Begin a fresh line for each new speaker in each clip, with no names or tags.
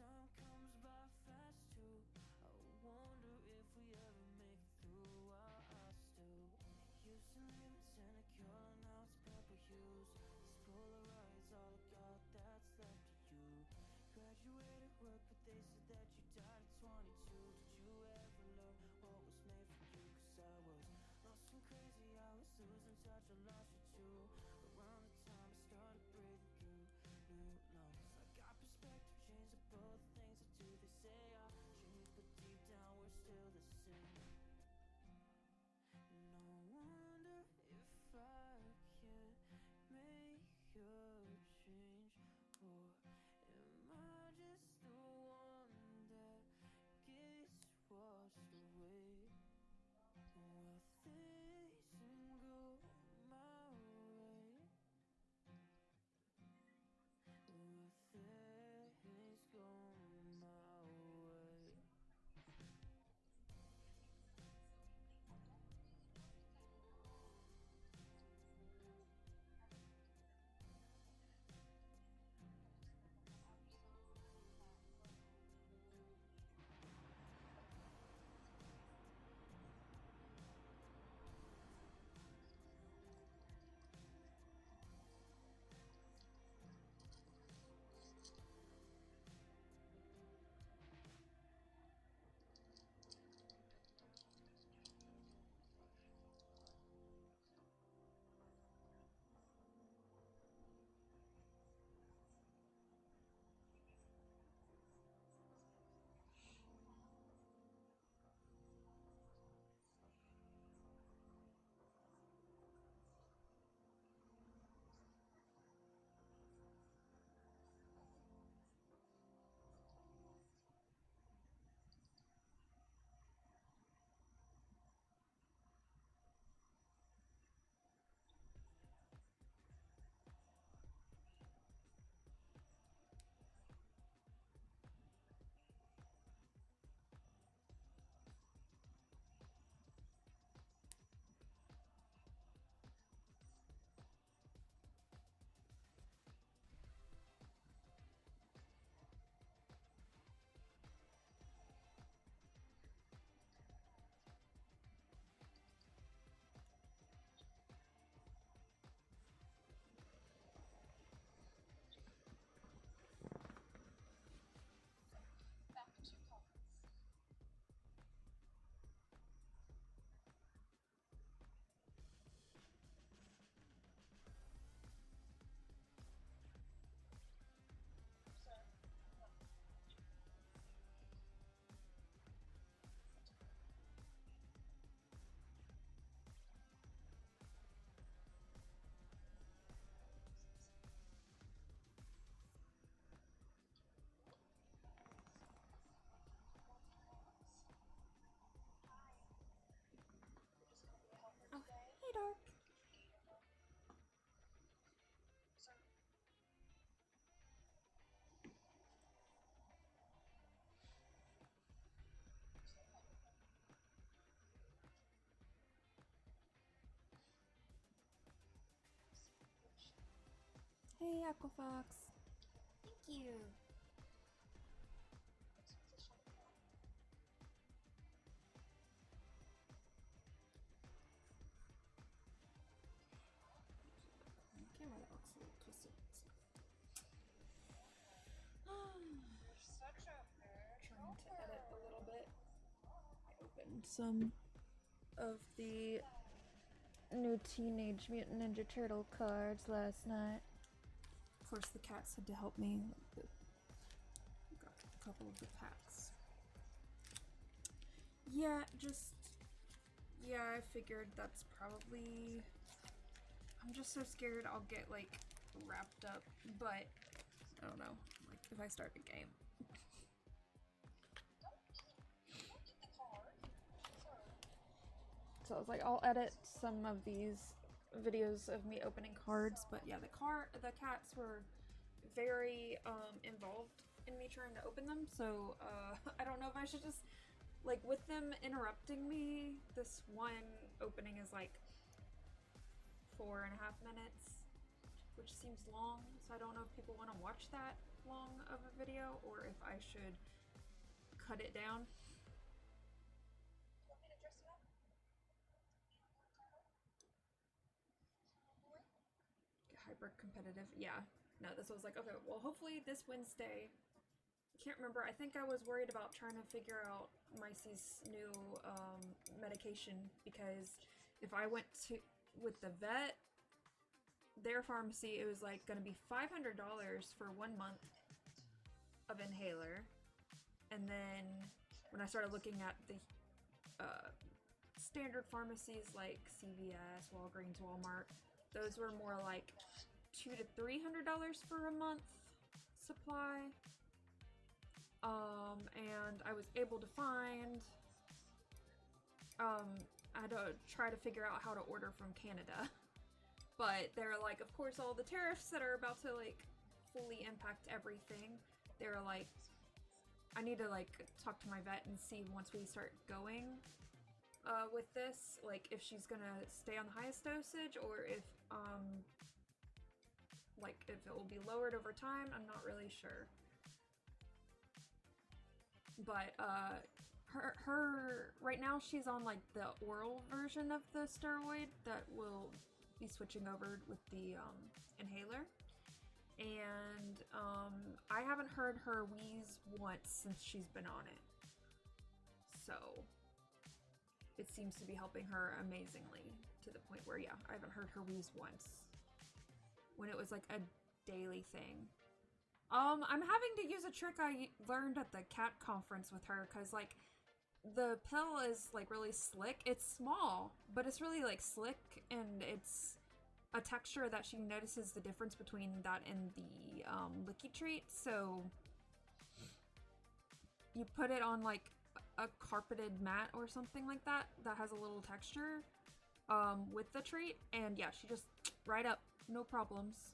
time comes by fast too. I wonder if we ever make it through while I still used to live in Santa Clara, now it's purple hues. These Polaroids, all I got that's left of you. Graduated work, but they said that you died at 22. Did you ever learn what was made for you? Cause I was lost and crazy, I was losing touch, I lost you too. Around the time I started breathing through new lungs, I got perspective, changed up both things I do. They say I changed, but deep down we're still the same. No wonder if I can't make a change, or am I just the one that gets washed away? Will things go my way? Will things go my way?
Oh, hey, Dark. Hey, Aquafox. Thank you. Camera that looks a little twisted. Trying to edit a little bit. I opened some of the new Teenage Mutant Ninja Turtle cards last night. Of course, the cats had to help me. Got a couple of the packs. Yeah, I figured that's probably... I'm just so scared I'll get, like, wrapped up, but I don't know, like, if I start a game. So I was like, I'll edit some of these videos of me opening cards, but yeah, the cats were very involved in me trying to open them, so I don't know if I should just, like, with them interrupting me, this one opening is like 4.5 minutes, which seems long, so I don't know if people want to watch that long of a video or if I should cut it down. Hyper competitive. Yeah. No, this was like, okay, well, hopefully this Wednesday. I can't remember. I think I was worried about trying to figure out Maisy's new medication, because if I went to with the vet, their pharmacy, it was like going to be $500 for 1 month of inhaler, and then when I started looking at the standard pharmacies like CVS, Walgreens, Walmart, those were more like $200 to $300 for a month supply. And I was able to find, I had to try to figure out how to order from Canada, but they're like, of course, all the tariffs that are about to like fully impact everything, they're like, I need to like talk to my vet and see once we start going with this, like if she's gonna stay on the highest dosage or if like if it will be lowered over time. I'm not really sure. But her right now she's on like the oral version of the steroid that will be switching over with the inhaler, and I haven't heard her wheeze once since she's been on it, so it seems to be helping her amazingly to the point where, yeah, I haven't heard her wheeze once when it was like a daily thing. I'm having to use a trick I learned at the cat conference with her, because, like, the pill is, like, really slick. It's small, but it's really, like, slick, and it's a texture that she notices the difference between that and the, Licky Treat, so you put it on, like, a carpeted mat or something like that that has a little texture, with the treat, and yeah, she just, right up, no problems.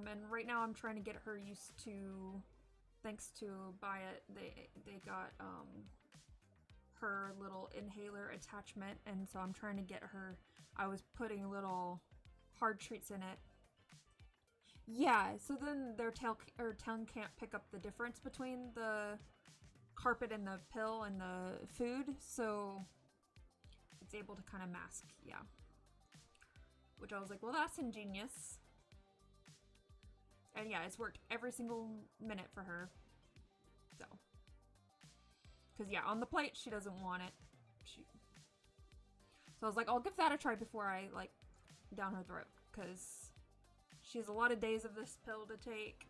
And right now I'm trying to get her used to, thanks to Byatt, they got, her little inhaler attachment, and so I'm trying to get her, I was putting little hard treats in it. Yeah, so then their tongue can't pick up the difference between the carpet and the pill and the food, so it's able to kind of mask, yeah. Which I was like, well, that's ingenious. And yeah, it's worked every single minute for her. So. Because yeah, on the plate, she doesn't want it. So I was like, I'll give that a try before I, like, down her throat. Because she has a lot of days of this pill to take.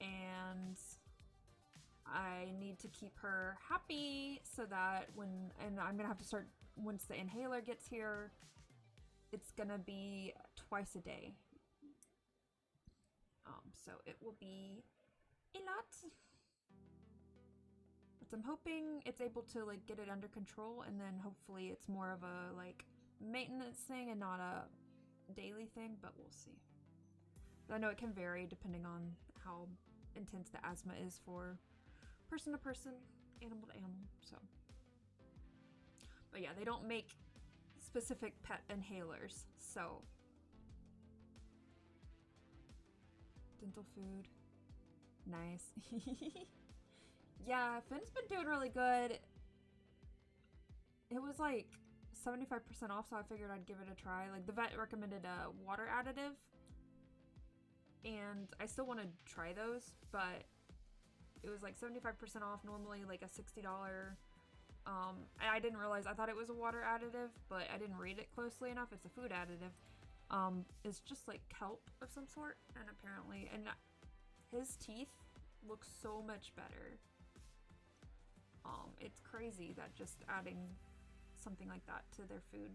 And I need to keep her happy so that and I'm going to have to start, once the inhaler gets here, it's going to be twice a day. So it will be a lot. But I'm hoping it's able to like get it under control, and then hopefully it's more of a like maintenance thing and not a daily thing, but we'll see. But I know it can vary depending on how intense the asthma is for person to person, animal to animal, so. But yeah, they don't make specific pet inhalers, so. Dental food. Nice. Yeah, Finn's been doing really good. It was like 75% off, so I figured I'd give it a try. Like, the vet recommended a water additive, and I still want to try those, but it was like 75% off, normally like a $60. I didn't realize, I thought it was a water additive, but I didn't read it closely enough. It's a food additive. It's just like kelp of some sort, and apparently, and his teeth look so much better. It's crazy that just adding something like that to their food.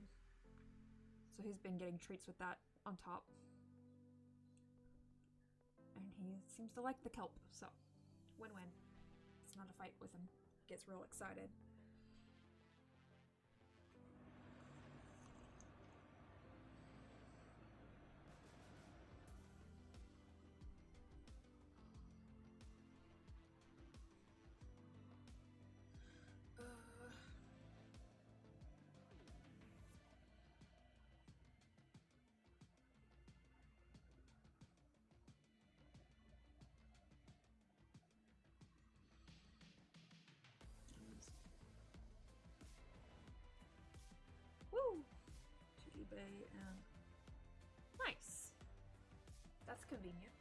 So he's been getting treats with that on top. And he seems to like the kelp, so win-win. It's not a fight with him. Gets real excited. birthday, and nice. That's convenient.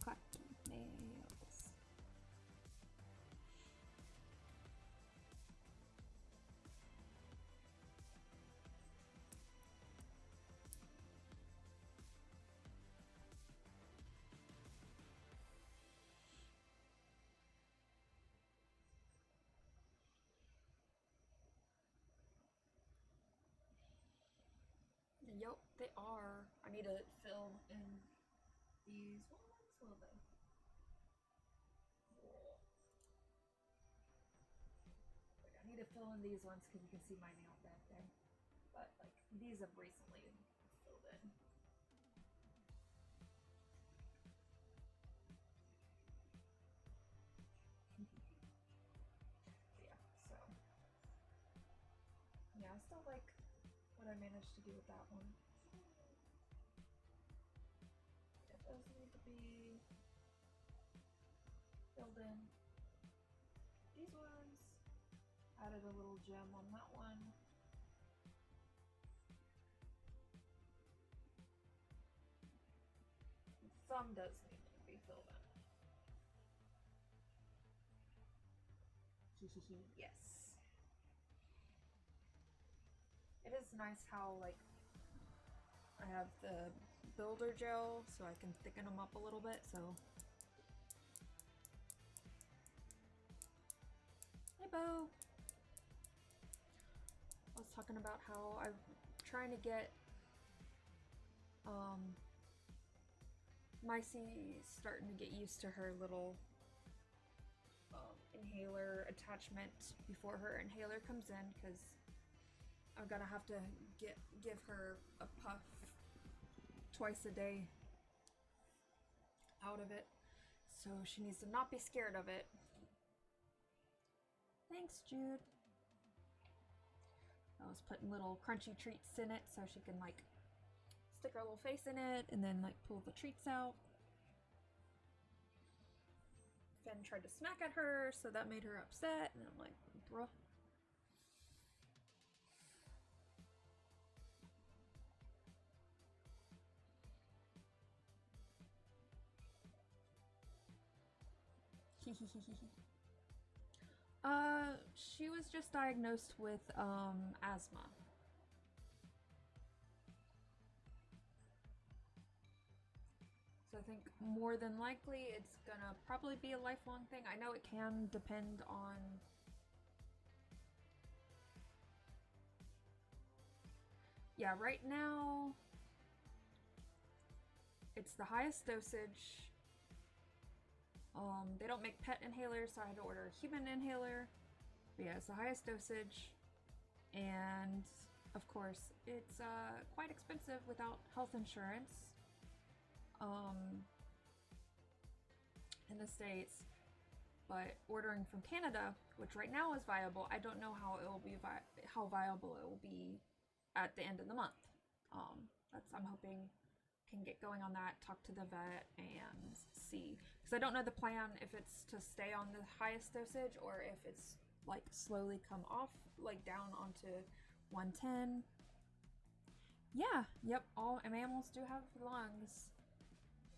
Clacky nails. Yep, they are. I need to fill in these ones a little bit. Like, I need to fill in these ones because you can see my nail bed there. But like these have recently filled in. Yeah, so yeah, I still like what I managed to do with that one. It does need to be filled in. These ones, added a little gem on that one. Some does need to be filled in. Yes. It is nice how like I have the builder gel so I can thicken them up a little bit, so. Hey Bo! I was talking about how I'm trying to get Micey starting to get used to her little inhaler attachment before her inhaler comes in, because I'm gonna have to give her a puff twice a day out of it, so she needs to not be scared of it. Thanks, Jude. I was putting little crunchy treats in it so she can like stick her little face in it and then like pull the treats out. Finn tried to smack at her, so that made her upset, and I'm like, bruh. She was just diagnosed with asthma. So I think more than likely it's gonna probably be a lifelong thing. I know it can depend on right now it's the highest dosage. They don't make pet inhalers, so I had to order a human inhaler. But yeah, it's the highest dosage, and of course it's quite expensive without health insurance in the States. But ordering from Canada, which right now is viable, I don't know how it will be how viable it will be at the end of the month. I'm hoping can get going on that, talk to the vet and see, because I don't know the plan, if it's to stay on the highest dosage or if it's like slowly come off, like down onto 110. Yeah, yep, all mammals do have lungs,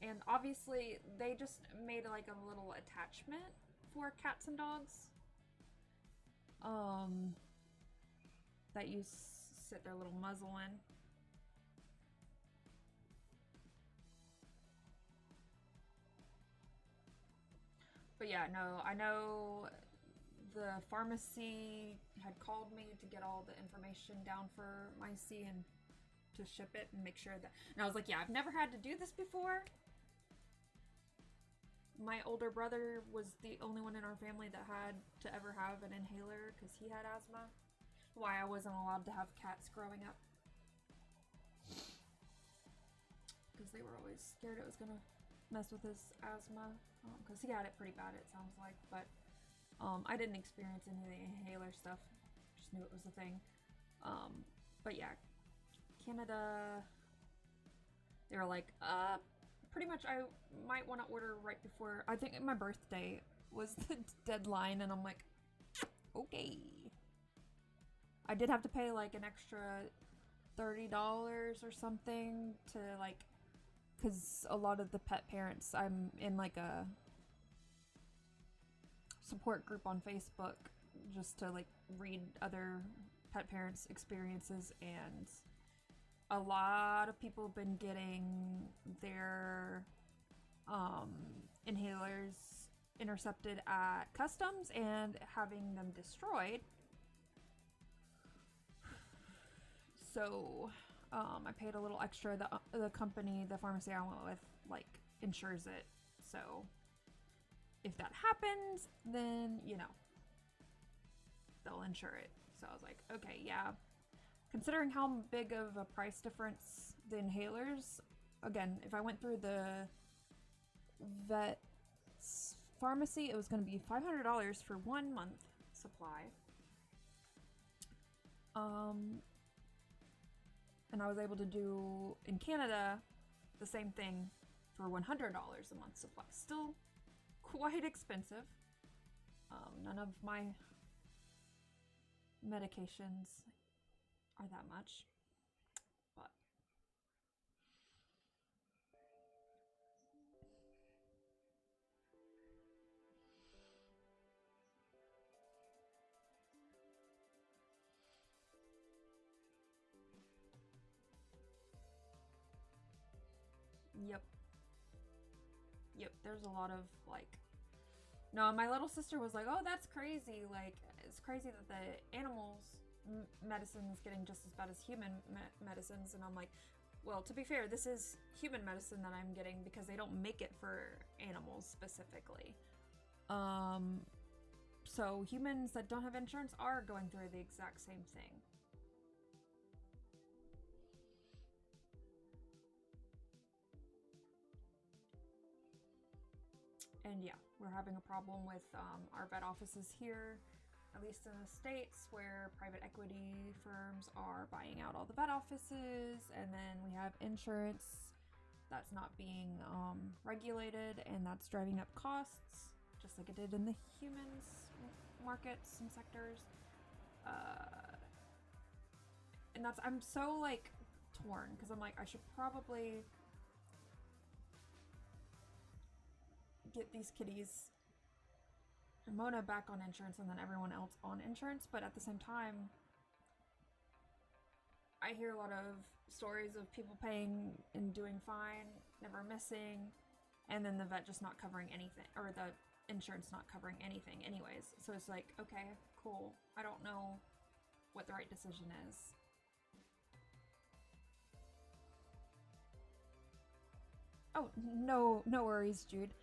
and obviously they just made like a little attachment for cats and dogs that you sit their little muzzle in. But yeah, no, I know the pharmacy had called me to get all the information down for Micey and to ship it and make sure that, and I was like, yeah, I've never had to do this before. my older brother was the only one in our family that had to ever have an inhaler because he had asthma. Why I wasn't allowed to have cats growing up. Because they were always scared it was going to mess with his asthma. Because he had it pretty bad, it sounds like. But I didn't experience any of the inhaler stuff. Just knew it was a thing. But yeah, Canada, they were like, pretty much I might want to order right before, I think my birthday was the deadline, and I'm like, okay. I did have to pay like an extra $30 or something to like, because a lot of the pet parents, I'm in like a support group on Facebook just to like read other pet parents' experiences, and a lot of people have been getting their inhalers intercepted at customs and having them destroyed. So I paid a little extra. The company, the pharmacy I went with, like, insures it. So if that happens, then, you know, they'll insure it. So I was like, okay, yeah. Considering how big of a price difference the inhalers, again, if I went through the vet's pharmacy, it was going to be $500 for 1 month supply. And I was able to do, in Canada, the same thing for $100 a month supply. Still quite expensive. None of my medications are that much, but yep, there's a lot of like, no, my little sister was like, oh, that's crazy, like, it's crazy that the animals medicine is getting just as bad as human medicines. And I'm like, well, to be fair, this is human medicine that I'm getting because they don't make it for animals specifically. So humans that don't have insurance are going through the exact same thing. And yeah, we're having a problem with our vet offices here, at least in the States, where private equity firms are buying out all the vet offices, and then we have insurance that's not being regulated, and that's driving up costs, just like it did in the humans markets and sectors. And that's, I'm so like torn, because I'm like, I should probably get these kitties and Mona back on insurance and then everyone else on insurance, but at the same time, I hear a lot of stories of people paying and doing fine, never missing, and then the vet just not covering anything, or the insurance not covering anything anyways. So it's like, okay, cool. I don't know what the right decision is. Oh, no worries, Jude.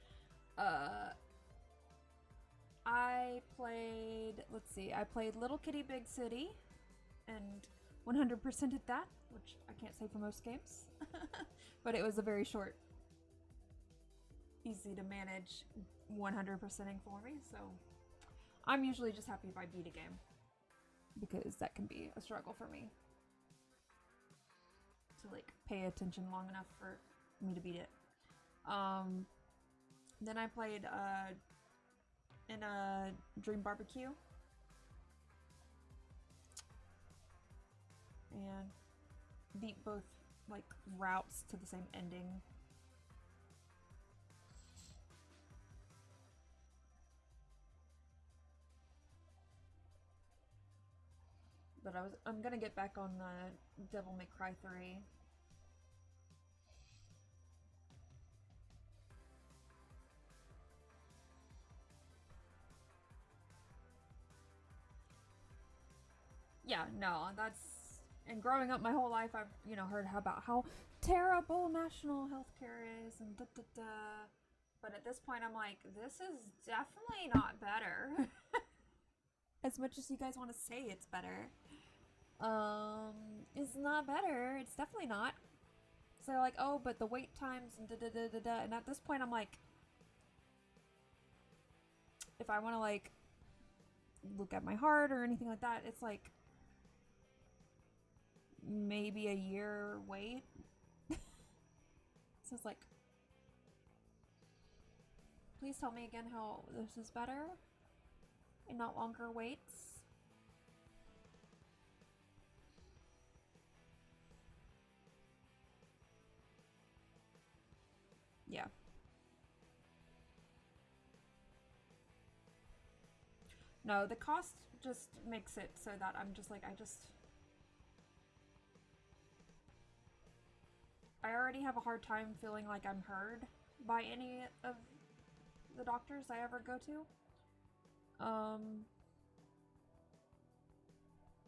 I played, let's see, I played Little Kitty Big City and 100%ed that, which I can't say for most games. But it was a very short, easy to manage 100%ing for me, so I'm usually just happy if I beat a game, because that can be a struggle for me to like pay attention long enough for me to beat it. Then I played in a Dream Barbecue, and beat both like routes to the same ending. But I'm gonna get back on the Devil May Cry 3. Yeah, no, that's, and growing up my whole life, I've, you know, heard about how terrible national health care is and da da da. But at this point, I'm like, this is definitely not better. As much as you guys want to say it's better. It's not better. It's definitely not. So they're like, oh, but the wait times and da-da-da-da-da. And at this point, I'm like, if I want to, like, look at my heart or anything like that, it's like maybe a year wait. So it's like, please tell me again how this is better and not longer waits. Yeah. No, the cost just makes it so that I'm just like, I already have a hard time feeling like I'm heard by any of the doctors I ever go to.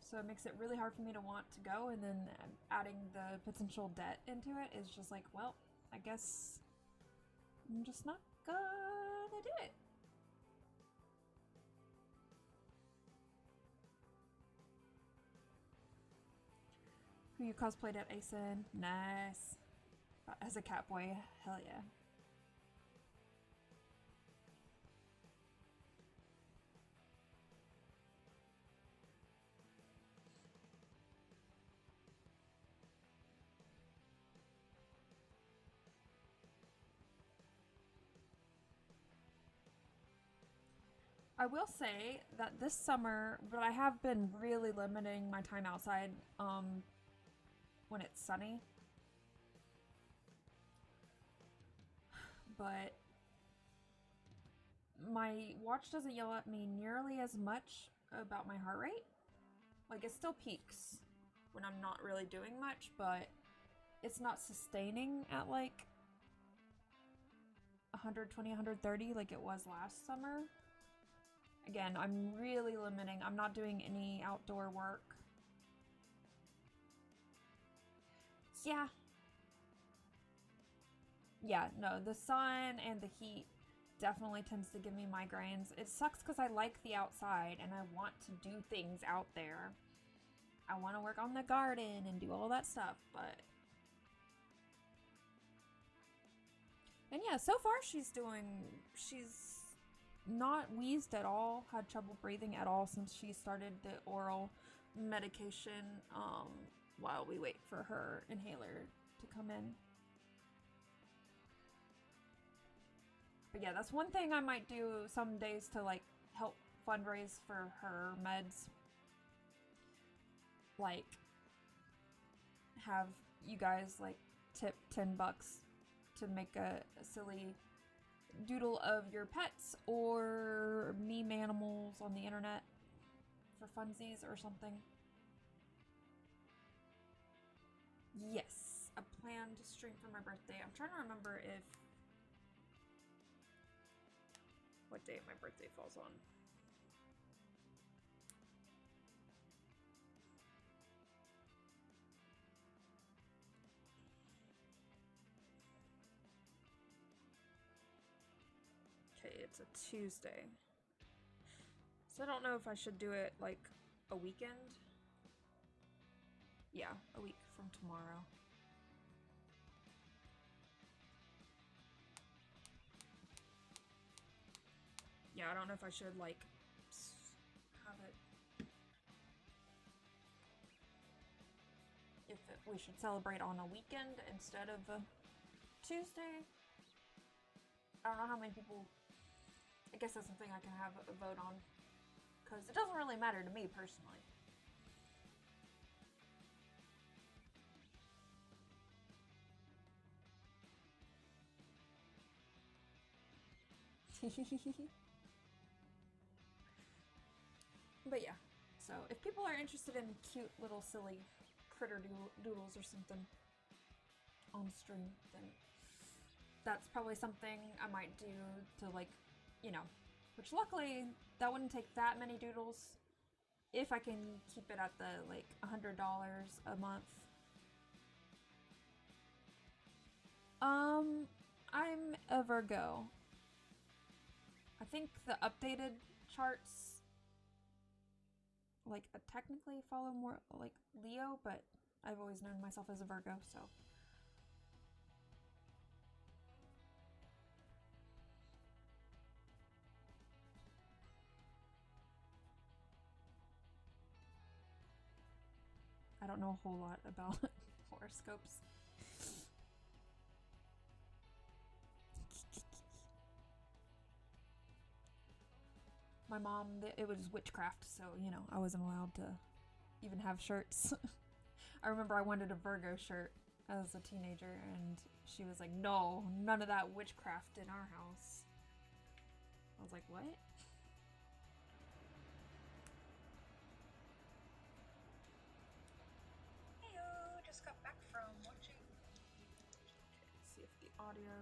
So it makes it really hard for me to want to go, and then adding the potential debt into it is just like, well, I guess I'm just not gonna do it. Who you cosplayed at ASIN? Nice. As a Catboy, hell yeah. I will say that this summer, but I have been really limiting my time outside when it's sunny. But my watch doesn't yell at me nearly as much about my heart rate. Like, it still peaks when I'm not really doing much, but it's not sustaining at like 120, 130 like it was last summer. Again, I'm really limiting. I'm not doing any outdoor work. Yeah. Yeah, no, the sun and the heat definitely tends to give me migraines. It sucks because I like the outside and I want to do things out there. I want to work on the garden and do all that stuff, but... And yeah, so far she's not wheezed at all, had trouble breathing at all since she started the oral medication while we wait for her inhaler to come in. But yeah, that's one thing I might do some days to like help fundraise for her meds. Like, have you guys like tip $10 to make a silly doodle of your pets or meme animals on the internet for funsies or something. Yes, a planned stream for my birthday. I'm trying to remember what day my birthday falls on. Okay, it's a Tuesday. So I don't know if I should do it like a weekend. Yeah, a week from tomorrow. Yeah, I don't know if I should like have it. We should celebrate on a weekend instead of a Tuesday. I don't know how many people. I guess that's something I can have a vote on, because it doesn't really matter to me personally. But yeah, so if people are interested in cute little silly critter doodles or something on stream, then that's probably something I might do to, like, you know, which luckily that wouldn't take that many doodles if I can keep it at the like $100 a month. I'm a Virgo, think the updated charts like technically follow more like Leo, but I've always known myself as a Virgo, so. I don't know a whole lot about horoscopes. My mom, it was witchcraft, so, you know, I wasn't allowed to even have shirts. I remember I wanted a Virgo shirt as a teenager, and she was like, no, none of that witchcraft in our house. I was like, what?
Heyo, just got back from watching.
Okay, let's see if the audio...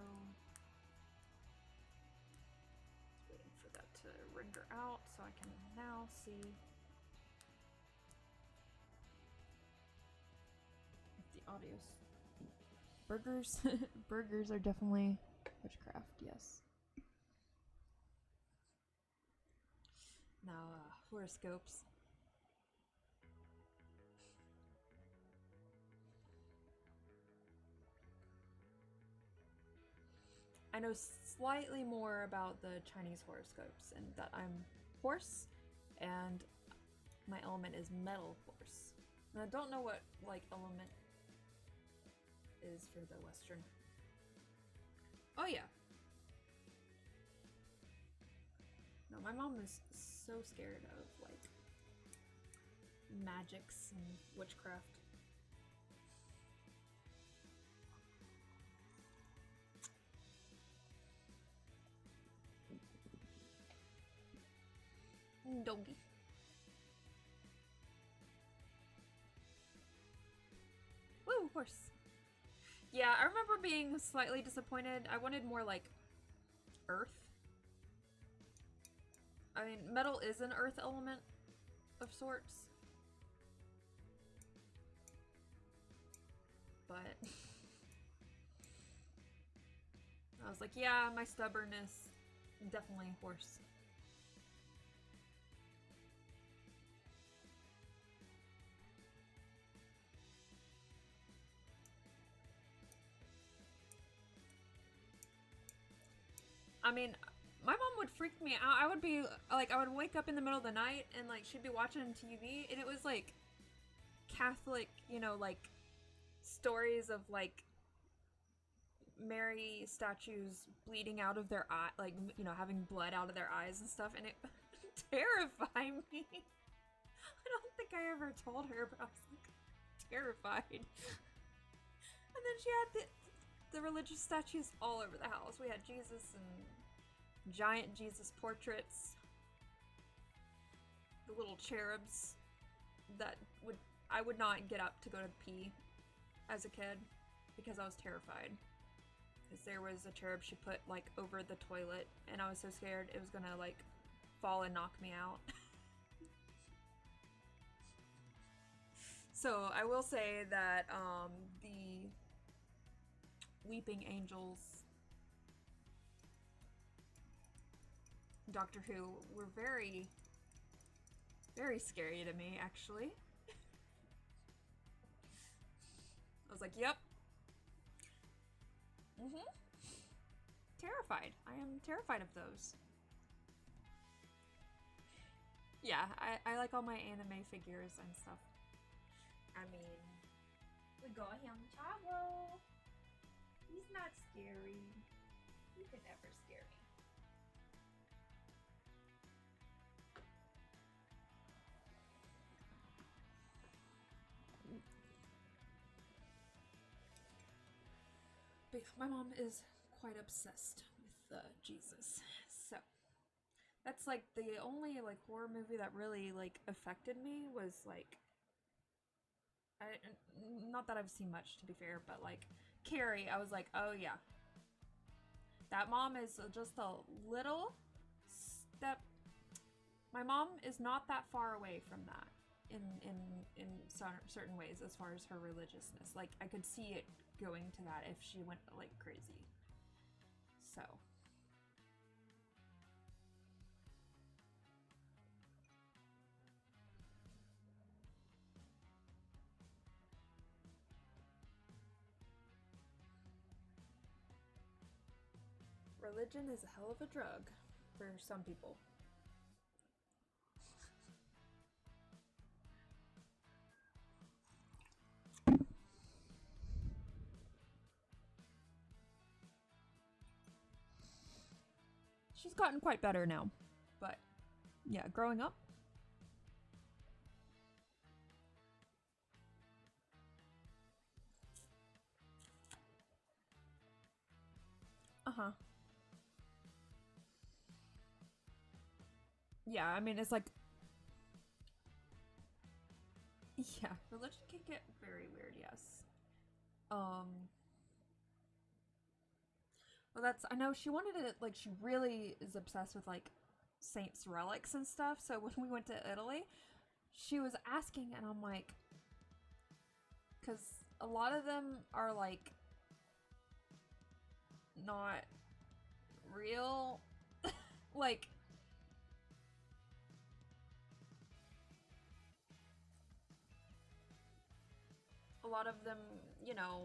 Waiting for that to render out so I can now see if the audio's... Burgers? Burgers are definitely witchcraft, yes. Now, horoscopes. I know slightly more about the Chinese horoscopes, and that I'm horse, and my element is metal horse. And I don't know what, like, element is for the Western. Oh, yeah. No, my mom is so scared of, like, magics and witchcraft. Doggy. Woo, horse. Yeah, I remember being slightly disappointed. I wanted more like earth. I mean, metal is an earth element of sorts. But I was like, yeah, my stubbornness, definitely horse. I mean, my mom would freak me out. I would be like, I would wake up in the middle of the night and like she'd be watching TV and it was like Catholic, you know, like stories of like Mary statues bleeding out of their eye, like, you know, having blood out of their eyes and stuff, and it terrified me. I don't think I ever told her, but I was like terrified. And then she had the religious statues all over the house. We had Jesus and giant Jesus portraits, the little cherubs that I would not get up to go to pee as a kid because I was terrified. Because there was a cherub she put like over the toilet and I was so scared it was gonna like fall and knock me out. So I will say that the Weeping Angels Doctor Who were very, very scary to me, actually. I was like, yep. Terrified. I am terrified of those. Yeah, I like all my anime figures and stuff.
I mean, we got him Chavo. He's not scary. He could never scare me.
But my mom is quite obsessed with Jesus, so that's like the only like horror movie that really like affected me was like not that I've seen much to be fair, but like Carrie, I was like, oh yeah, that mom is just a little step. My mom is not that far away from that in certain ways as far as her religiousness. Like I could see it going to that if she went like crazy. So Religion is a hell of a drug for some people. She's gotten quite better now, but yeah, growing up. Uh-huh. Yeah, I mean, it's like, yeah, religion can get very weird, yes. Well, that's, I know she wanted it, like, she really is obsessed with, like, saints' relics and stuff, so when we went to Italy, she was asking, and I'm like, because a lot of them are, like, not real, like, a lot of them, you know,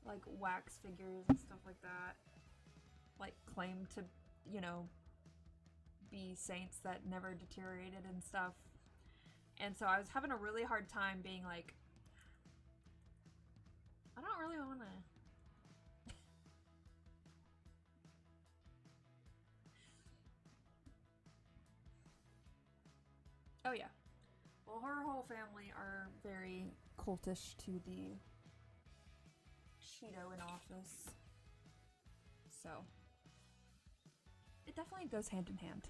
like wax figures and stuff like that, like claim to, you know, be saints that never deteriorated and stuff. And so I was having a really hard time being like, I don't really want to. Oh yeah. Well, her whole family are very cultish to the Cheeto in office. So it definitely goes hand in hand.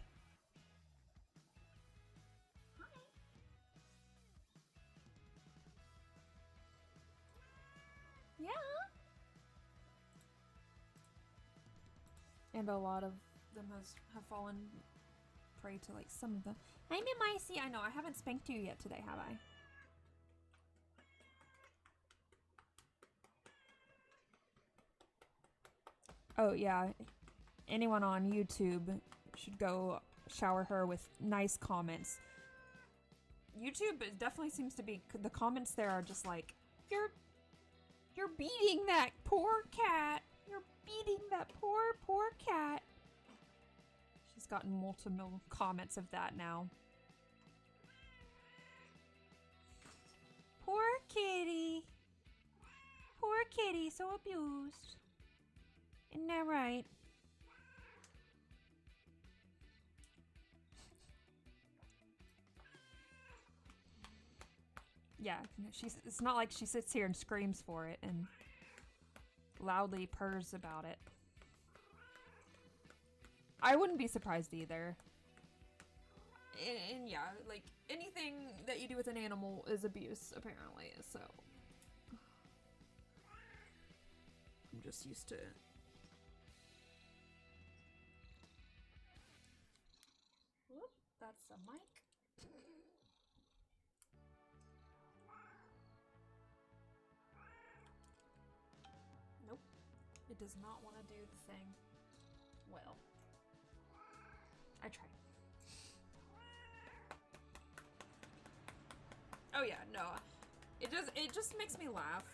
Yeah. And a lot of them have fallen prey to like some of the. I'm in my seat. I know I haven't spanked you yet today, have I? Oh yeah. Anyone on YouTube should go shower her with nice comments. YouTube definitely seems to be, the comments there are just like, you're beating that poor cat. You're beating that poor cat. She's gotten multiple comments of that now. Poor kitty. Poor kitty, so abused. Isn't that right? Yeah, it's not like she sits here and screams for it and loudly purrs about it. I wouldn't be surprised either. And yeah, like, anything that you do with an animal is abuse, apparently, so. I'm just used to it. Whoop, that's the mic. Nope. It does not want to do the thing. Well. I tried. Oh yeah, no. It just makes me laugh.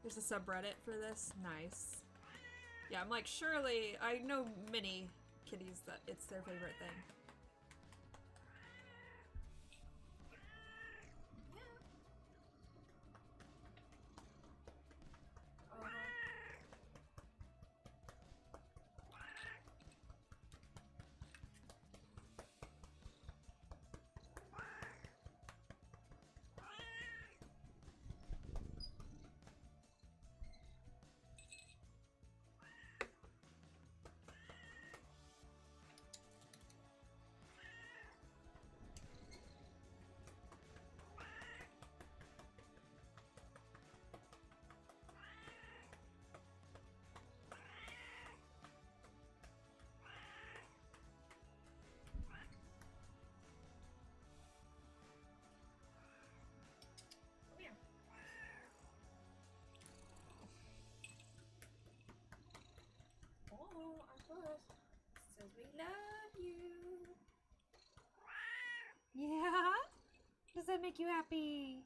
There's a subreddit for this. Nice. Yeah, I'm like, surely I know many kitties that it's their favorite thing.
Says we love you.
Yeah? Does that make you happy?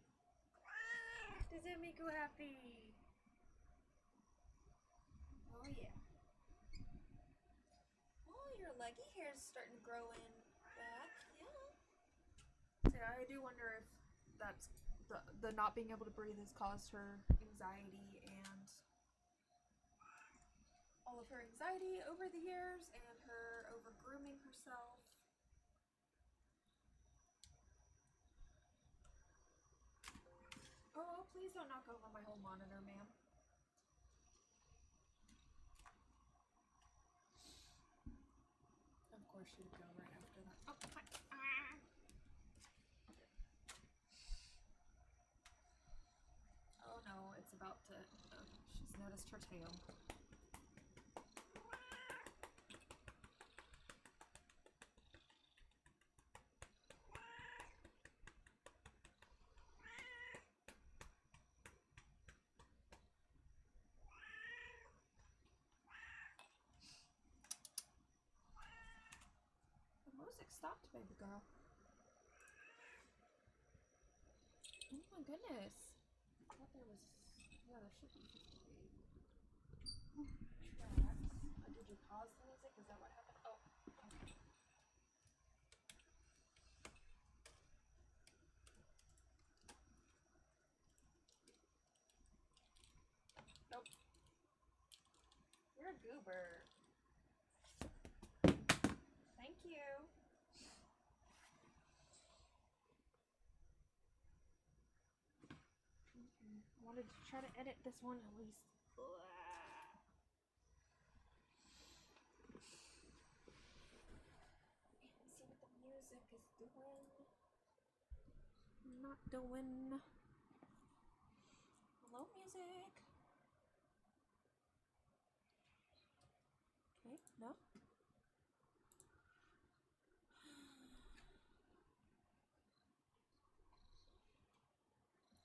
Does it make you happy? Oh yeah. Oh, your leggy hair is starting to grow in back. Yeah.
Yeah, I do wonder if that's the not being able to breathe has caused her anxiety and all of her anxiety over the years and her over grooming herself. Oh, please don't knock over my whole monitor, ma'am. Of course she would go right after that. Oh, hi. Oh no, it's about to... Oh, she's noticed her tail. The music stopped, baby girl. Oh my goodness. I thought there was... Yeah, there should be 58 tracks. Did you pause the music? Is that what happened? Oh, okay. Nope. You're a goober. Thank you. Okay. I wanted to try to edit this one at least. See what the music is doing. Not doing. Hello, music. Okay, no.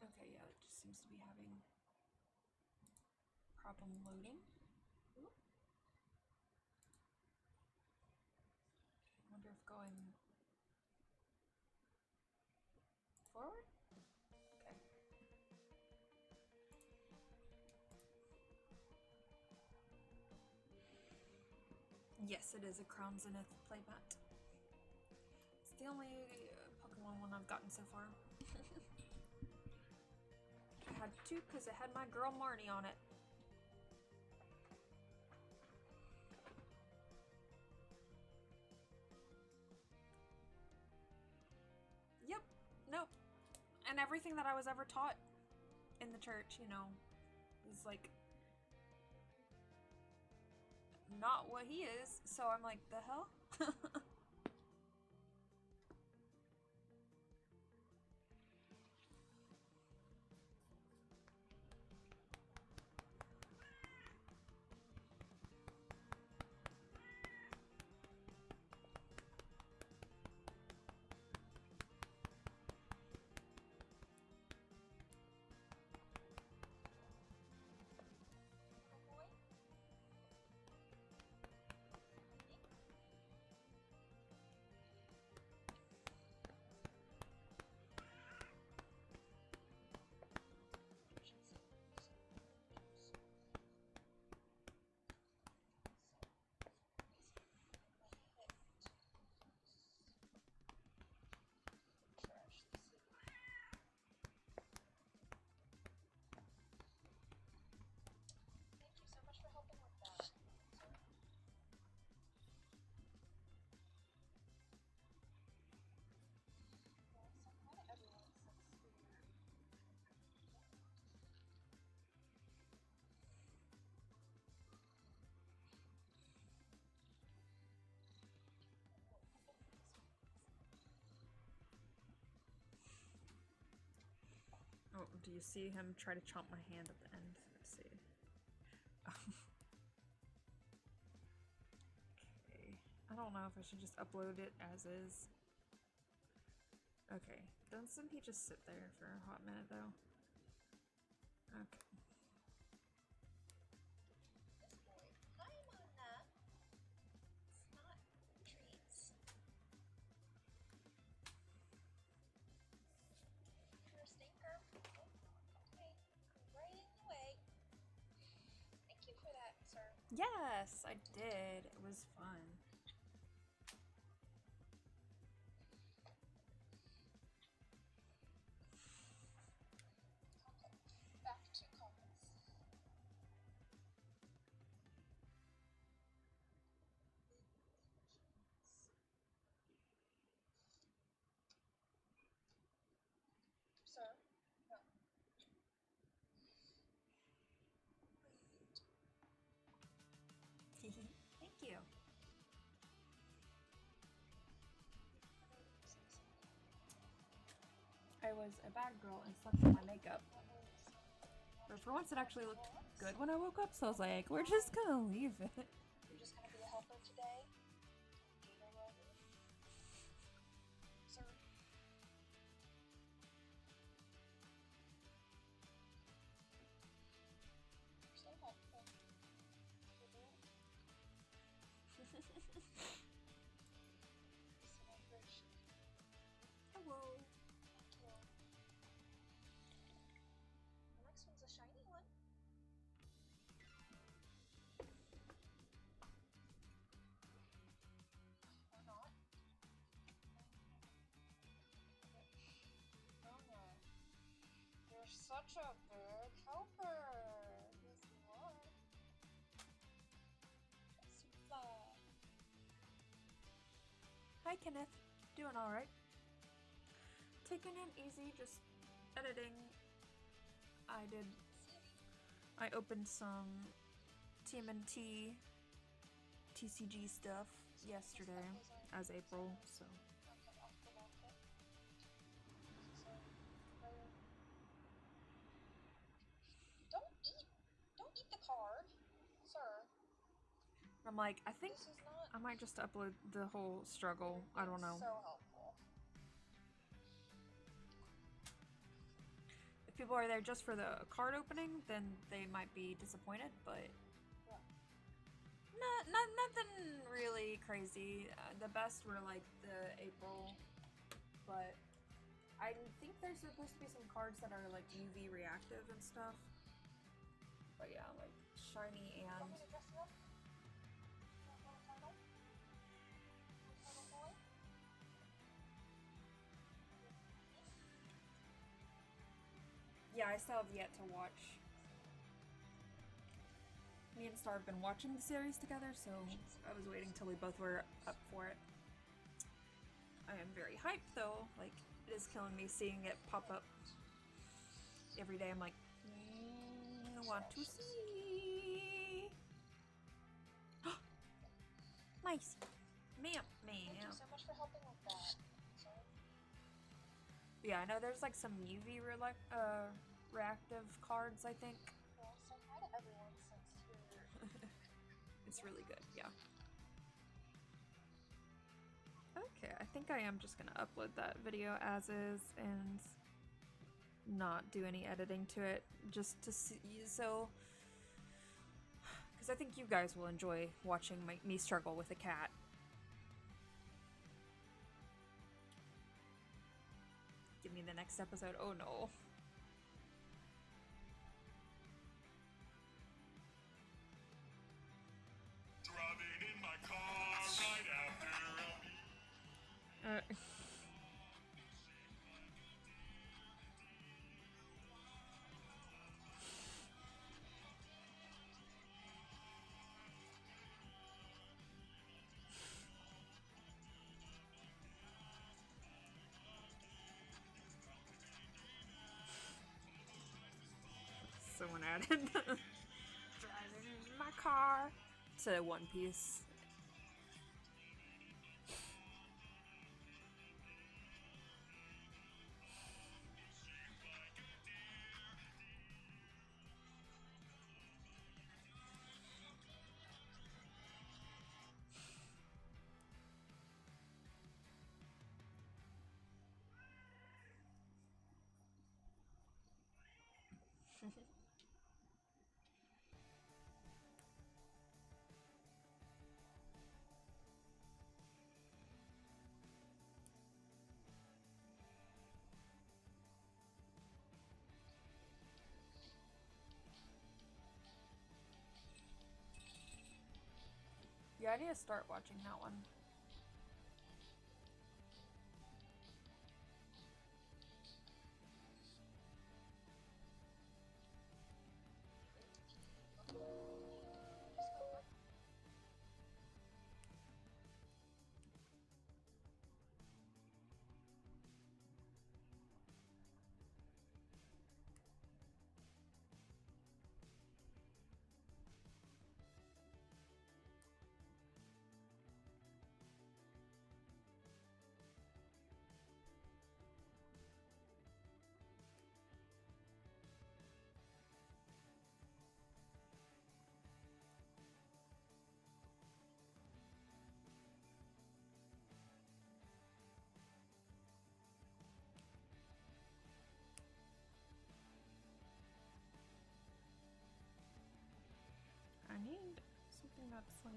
Okay, yeah, it just seems to be having problem loading. Ooh. I wonder if going forward? Okay. Yes, it is a Crown Zenith playmat. It's the only Pokemon one I've gotten so far. I had two because it had my girl Marnie on it. Yep. Nope. And everything that I was ever taught in the church, you know, is like not what he is. So I'm like, the hell? Oh, do you see him try to chomp my hand at the end? Let's see. Okay. I don't know if I should just upload it as is. Okay. Doesn't he just sit there for a hot minute though? Okay.
This boy. Hi, Mona. It's not treats. You're a stinker. Oh, okay.
Yes, I did. It was fun.
Back to comments. Sir? No.
Thank you. I was a bad girl and slept with my makeup. But for once, it actually looked good when I woke up, so I was like, we're just gonna leave it.
You're just gonna be a helper today? Sir? You're so helpful. Celebration.
Hello.
Well, the next one's a shiny one. Or not. Oh no. You're such a big helper. Yes, you are. Super.
Hi, Kenneth. Doing alright. Taking it easy, just editing. I opened some TMNT TCG stuff yesterday as April, so.
Okay, off the market. So, later. Don't eat the card, sir.
I'm like, I think
This is not
I might just upload the whole struggle. I don't know.
so helpful.
If people are there just for the card opening, then they might be disappointed, but nothing really crazy. The best were like the April, but I think there's supposed to be some cards that are like UV reactive and stuff. But yeah, like shiny and
Want me to dress you up? You want a turtle? Turtle boy?
yeah, I still have yet to watch. Me and Star have been watching the series together, so I was waiting till we both were up for it. I am very hyped though. Like, it is killing me seeing it pop up every day. I'm like, I want to see. Nice. Ma'am.
Thank you so much for helping with that. Sorry.
Yeah, I know there's like some UV reactive cards, I think.
Well, say hi to everyone since you're...
It's really good, yeah. Okay, I think I am just gonna upload that video as is and not do any editing to it, just to see, so, because I think you guys will enjoy watching me struggle with a cat. Give me the next episode. Oh no.
Driving in my car right after a meal.
Someone added driving in my car to One Piece. Yeah, I need to start watching that one. I need something that's like...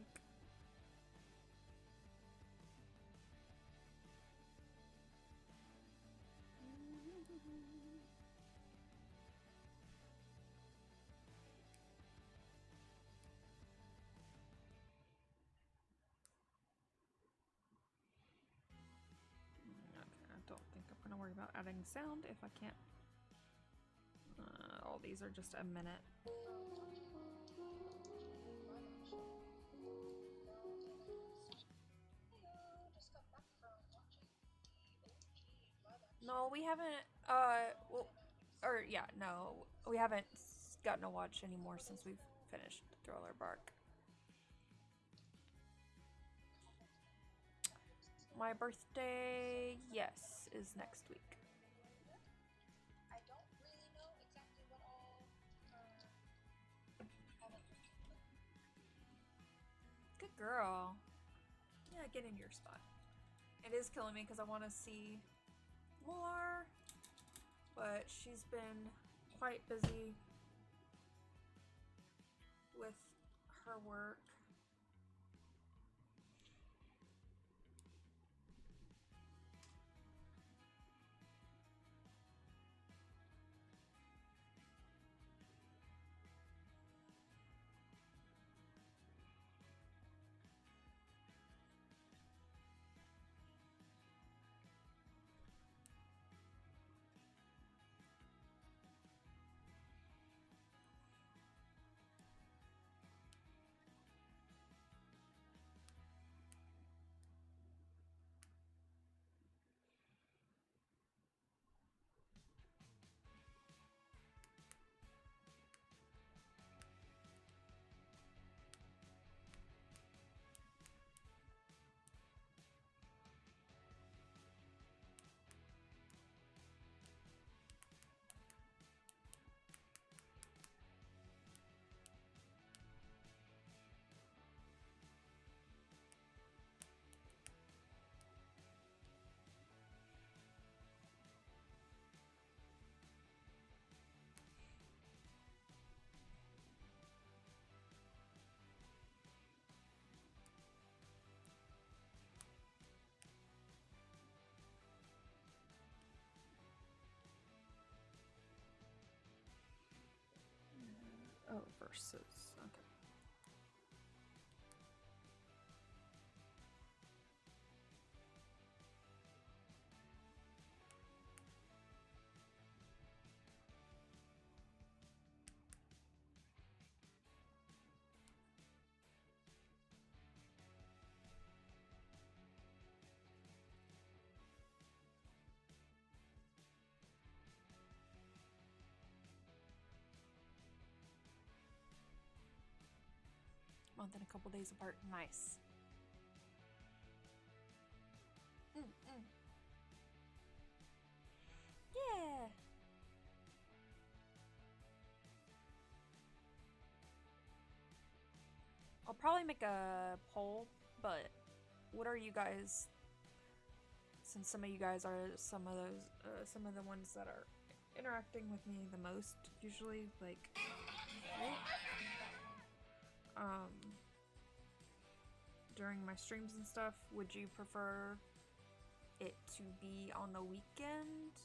Okay, I don't think I'm gonna worry about adding sound if I can't. All these are just a minute. No, we haven't, well, or yeah, no, we haven't gotten to watch anymore since we've finished Thriller Bark. My birthday, yes, is next week.
I don't really know exactly what all
Good girl. Yeah, get in your spot. It is killing me because I want to see more, but she's been quite busy with her work. Oh, versus. Okay. Month and a couple days apart. Nice. Yeah. I'll probably make a poll, but what are you guys? Since some of you guys are some of the ones that are interacting with me the most, usually, like, during my streams and stuff, would you prefer it to be on the weekend?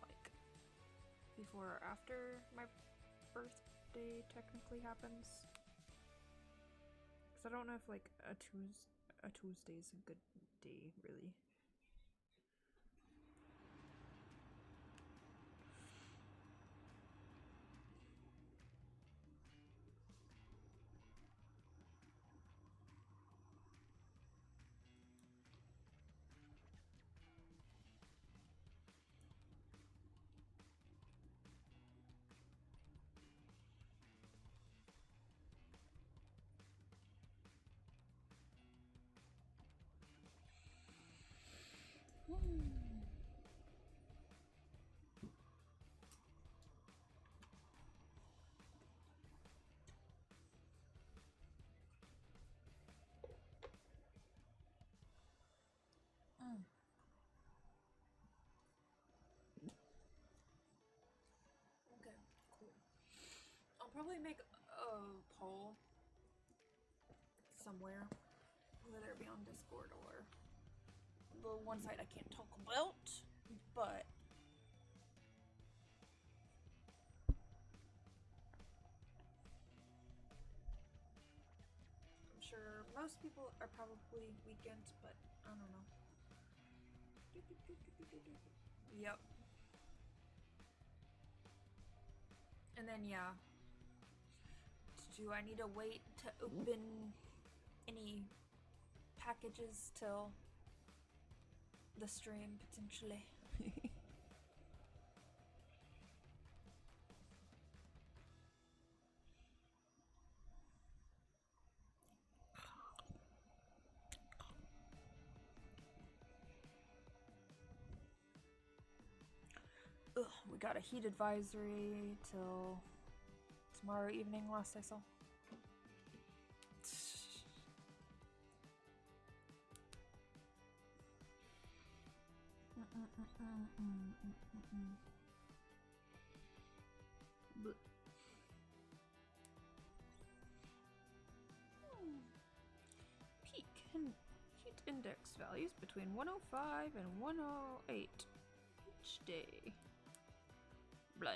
Like, before or after my birthday technically happens? Because I don't know if like a Tuesday is a good day, really. Okay, cool. I'll probably make a poll somewhere, whether it be on Discord or the one site I can't talk about, but I'm sure most people are probably weekend, but I don't know. Yep. And then yeah, do I need to wait to open any packages till the stream potentially? Ugh, we got a heat advisory till tomorrow evening, last I saw. Bleh. Peak heat index values between 105 and 108 each day. Blah.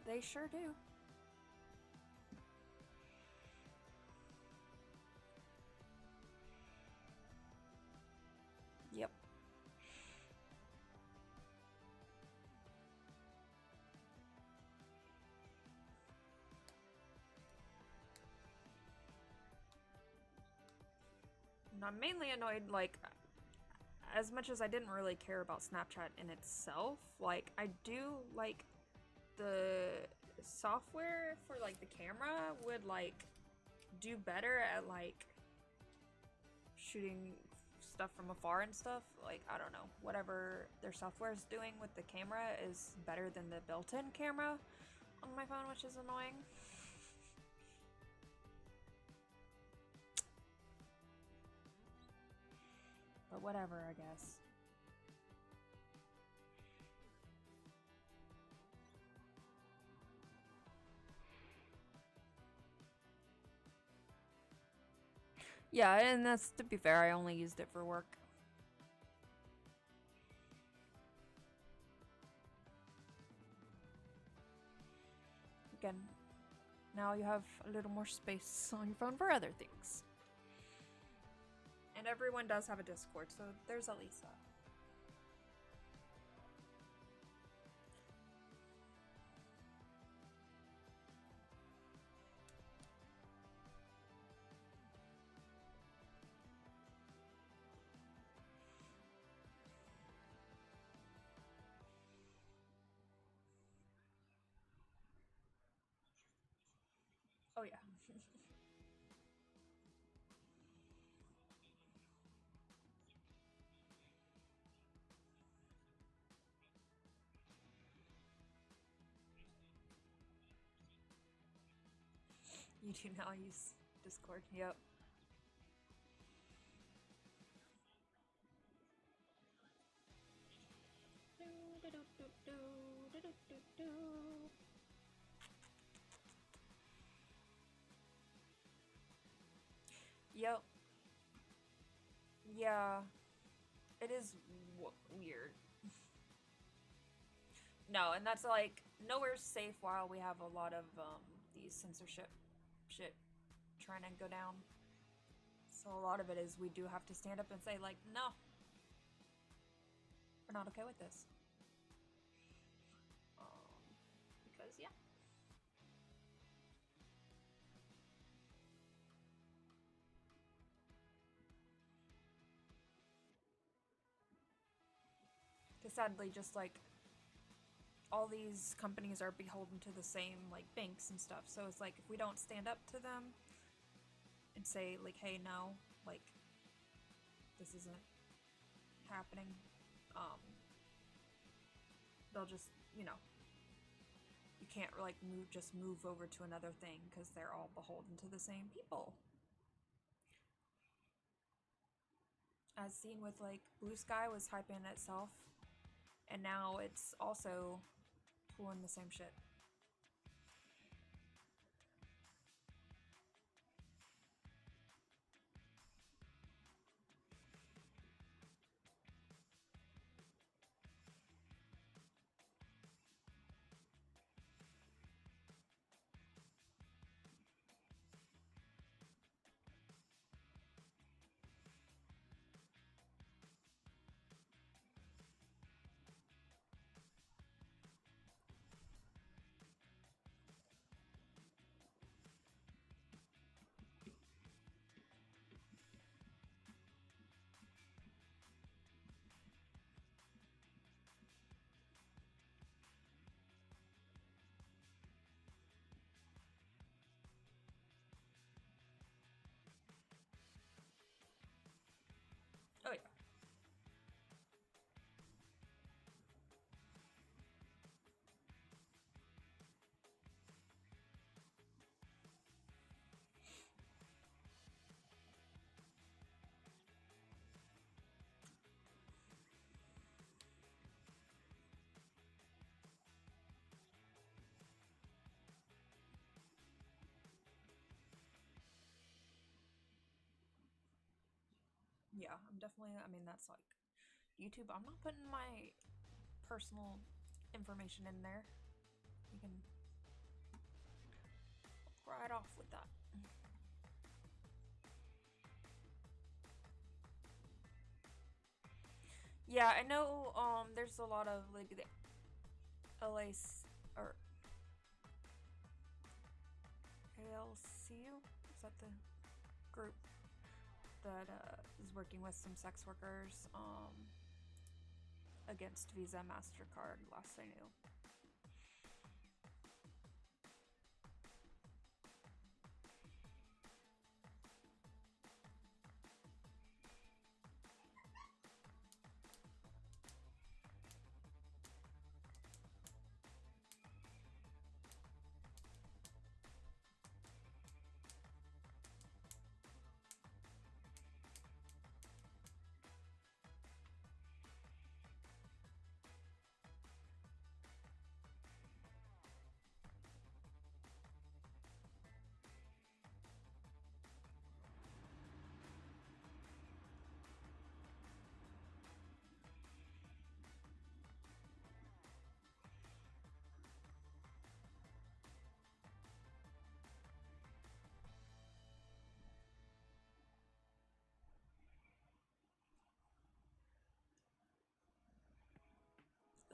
They sure do. Yep. And I'm mainly annoyed, like, as much as I didn't really care about Snapchat in itself, like, I do like the software for like the camera would like do better at like shooting stuff from afar and stuff. Like, I don't know, whatever their software is doing with the camera is better than the built-in camera on my phone, which is annoying. But whatever, I guess. Yeah, and that's, to be fair, I only used it for work. Again, now you have a little more space on your phone for other things. And everyone does have a Discord, so there's at least that. Oh yeah. You do now use Discord. Yep. Yep. Yeah. It is weird. No, and that's like nowhere's safe while we have a lot of these censorship shit trying to go down. So a lot of it is we do have to stand up and say like, no, we're not okay with this. Because yeah. Because sadly, just like all these companies are beholden to the same like banks and stuff. So it's like if we don't stand up to them and say like, hey, no, like this isn't happening, they'll just, you know, you can't like move over to another thing because they're all beholden to the same people. As seen with like Blue Sky was hyping itself, and now it's also pulling the same shit. Oh yeah. Yeah, I'm definitely, I mean, that's like YouTube. I'm not putting my personal information in there. You can right off with that. Yeah, I know there's a lot of like the LAC or ALCU, is that the group that is working with some sex workers against Visa, MasterCard, last I knew.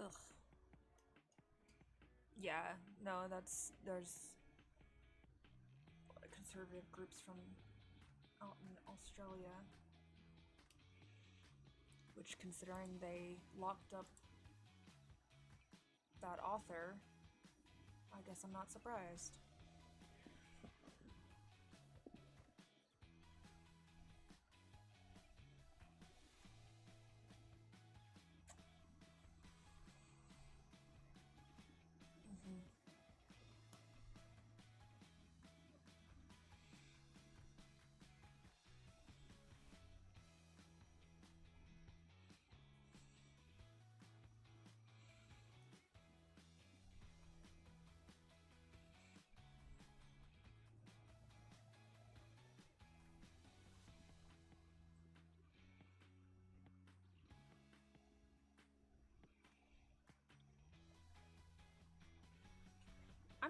Ugh. Yeah, no, there's conservative groups from out in Australia, which considering they locked up that author, I guess I'm not surprised.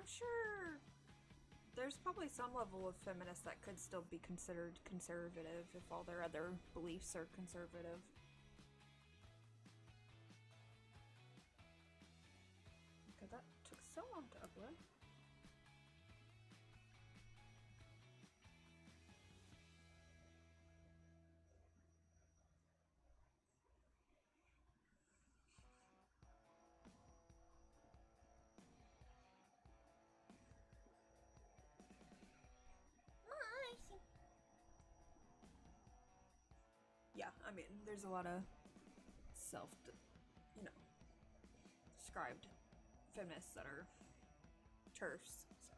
I'm sure there's probably some level of feminists that could still be considered conservative if all their other beliefs are conservative. Okay, that took so long to upload. Yeah, I mean, there's a lot of self, described feminists that are TERFs. So.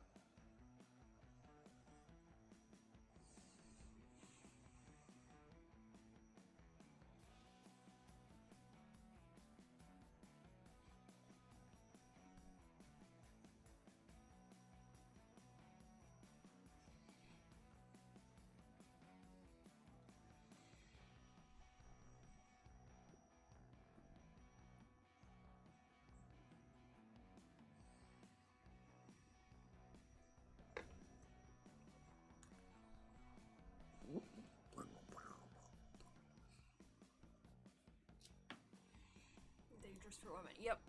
Dangerous for women. Yep.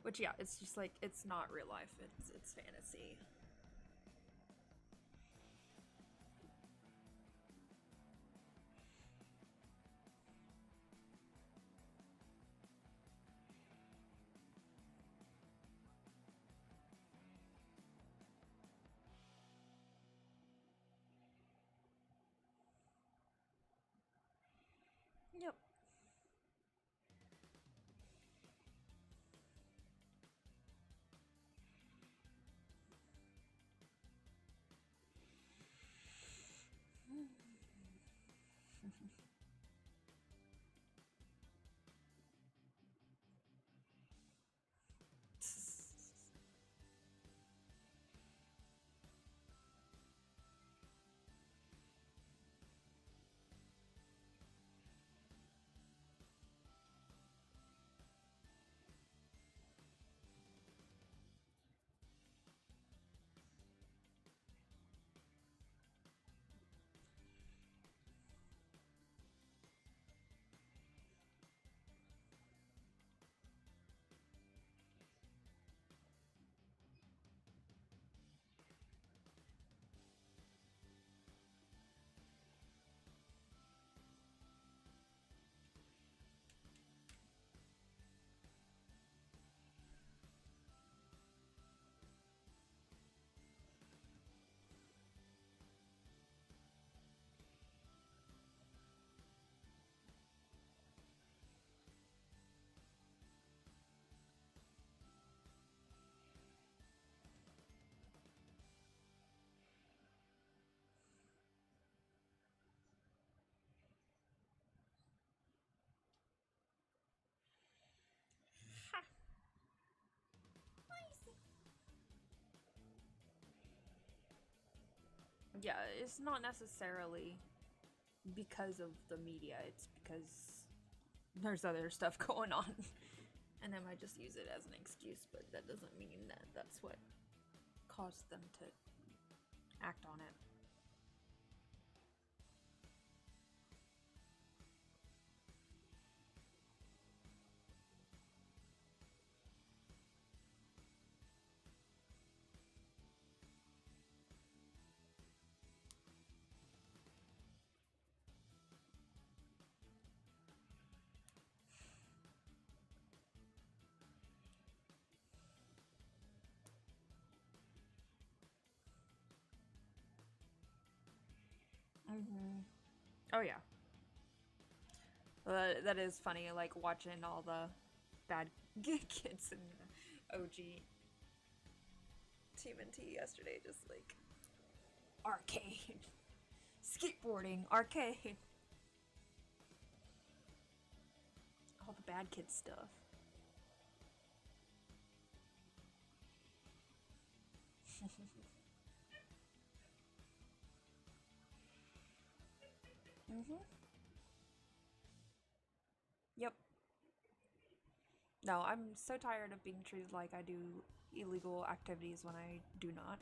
Which, yeah, it's just like, it's not real life. It's fantasy. Yep. Yeah, it's not necessarily because of the media, it's because there's other stuff going on. And they might just use it as an excuse, but that doesn't mean that that's what caused them to act on it. Mm-hmm. Oh yeah. That is funny, like watching all the bad kids in OG TMNT yesterday, just like arcade, skateboarding, arcade, all the bad kid stuff. Mm-hmm. Yep. No, I'm so tired of being treated like I do illegal activities when I do not.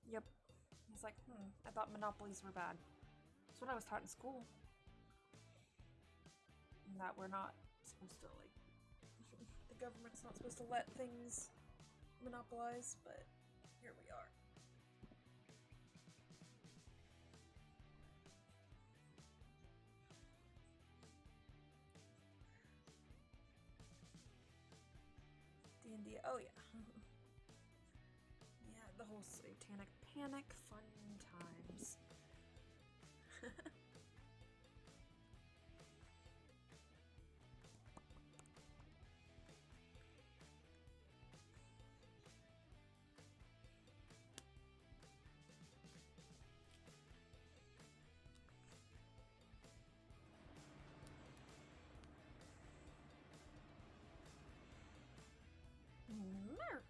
Yep. It's like, I thought monopolies were bad. That's what I was taught in school. And that we're not supposed to, like, the government's not supposed to let things monopolize, but here we are. D&D, oh yeah. Yeah, the whole satanic panic, fun times. Mer.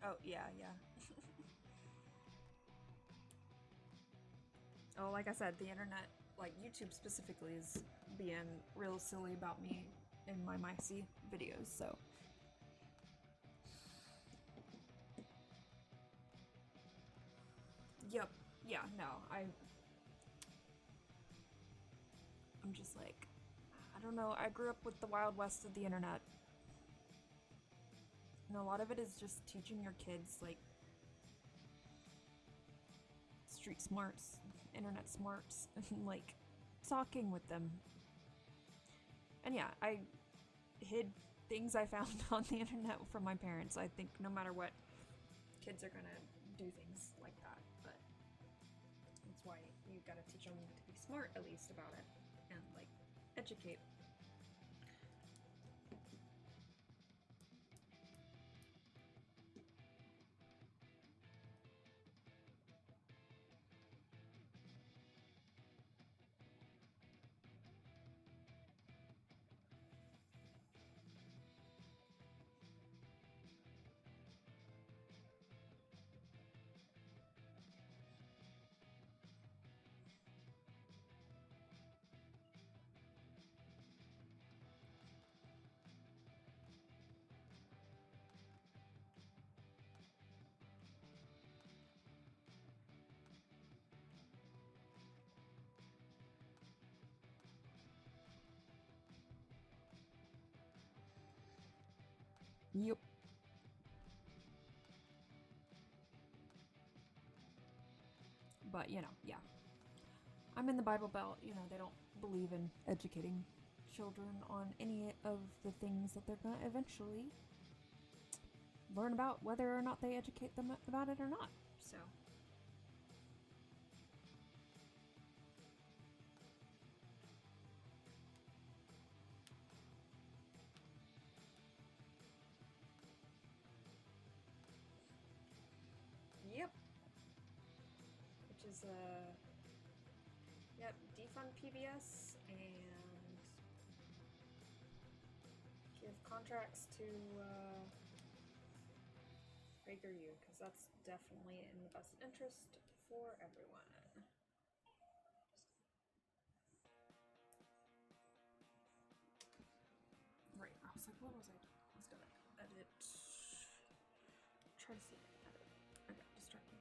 Oh, yeah, yeah. Oh, like I said, the internet, like YouTube specifically, is being real silly about me in my MyC videos, so. Yep. Yeah, no, I'm just like, I don't know, I grew up with the Wild West of the internet. And a lot of it is just teaching your kids, like, street smarts, internet smarts, and, like, talking with them. And yeah, I hid things I found on the internet from my parents. I think no matter what, kids are gonna do things like that, but that's why you gotta teach them to be smart, at least, about it, and, like, educate. Yep. But, you know, yeah. I'm in the Bible Belt, you know, they don't believe in educating children on any of the things that they're gonna eventually learn about, whether or not they educate them about it or not. So. Yep. Which is yep, defund PBS and give contracts to PragerU, because that's definitely in the best interest for everyone. Right, I was like, what was I doing? I was gonna edit. Try to see if I can edit. I got distracted.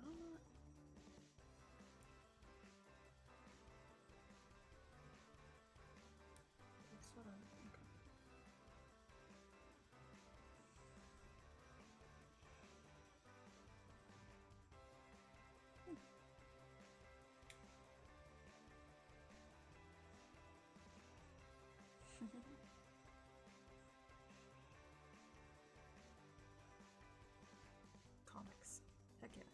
not. It's sort of okay. Comics. Heck yeah.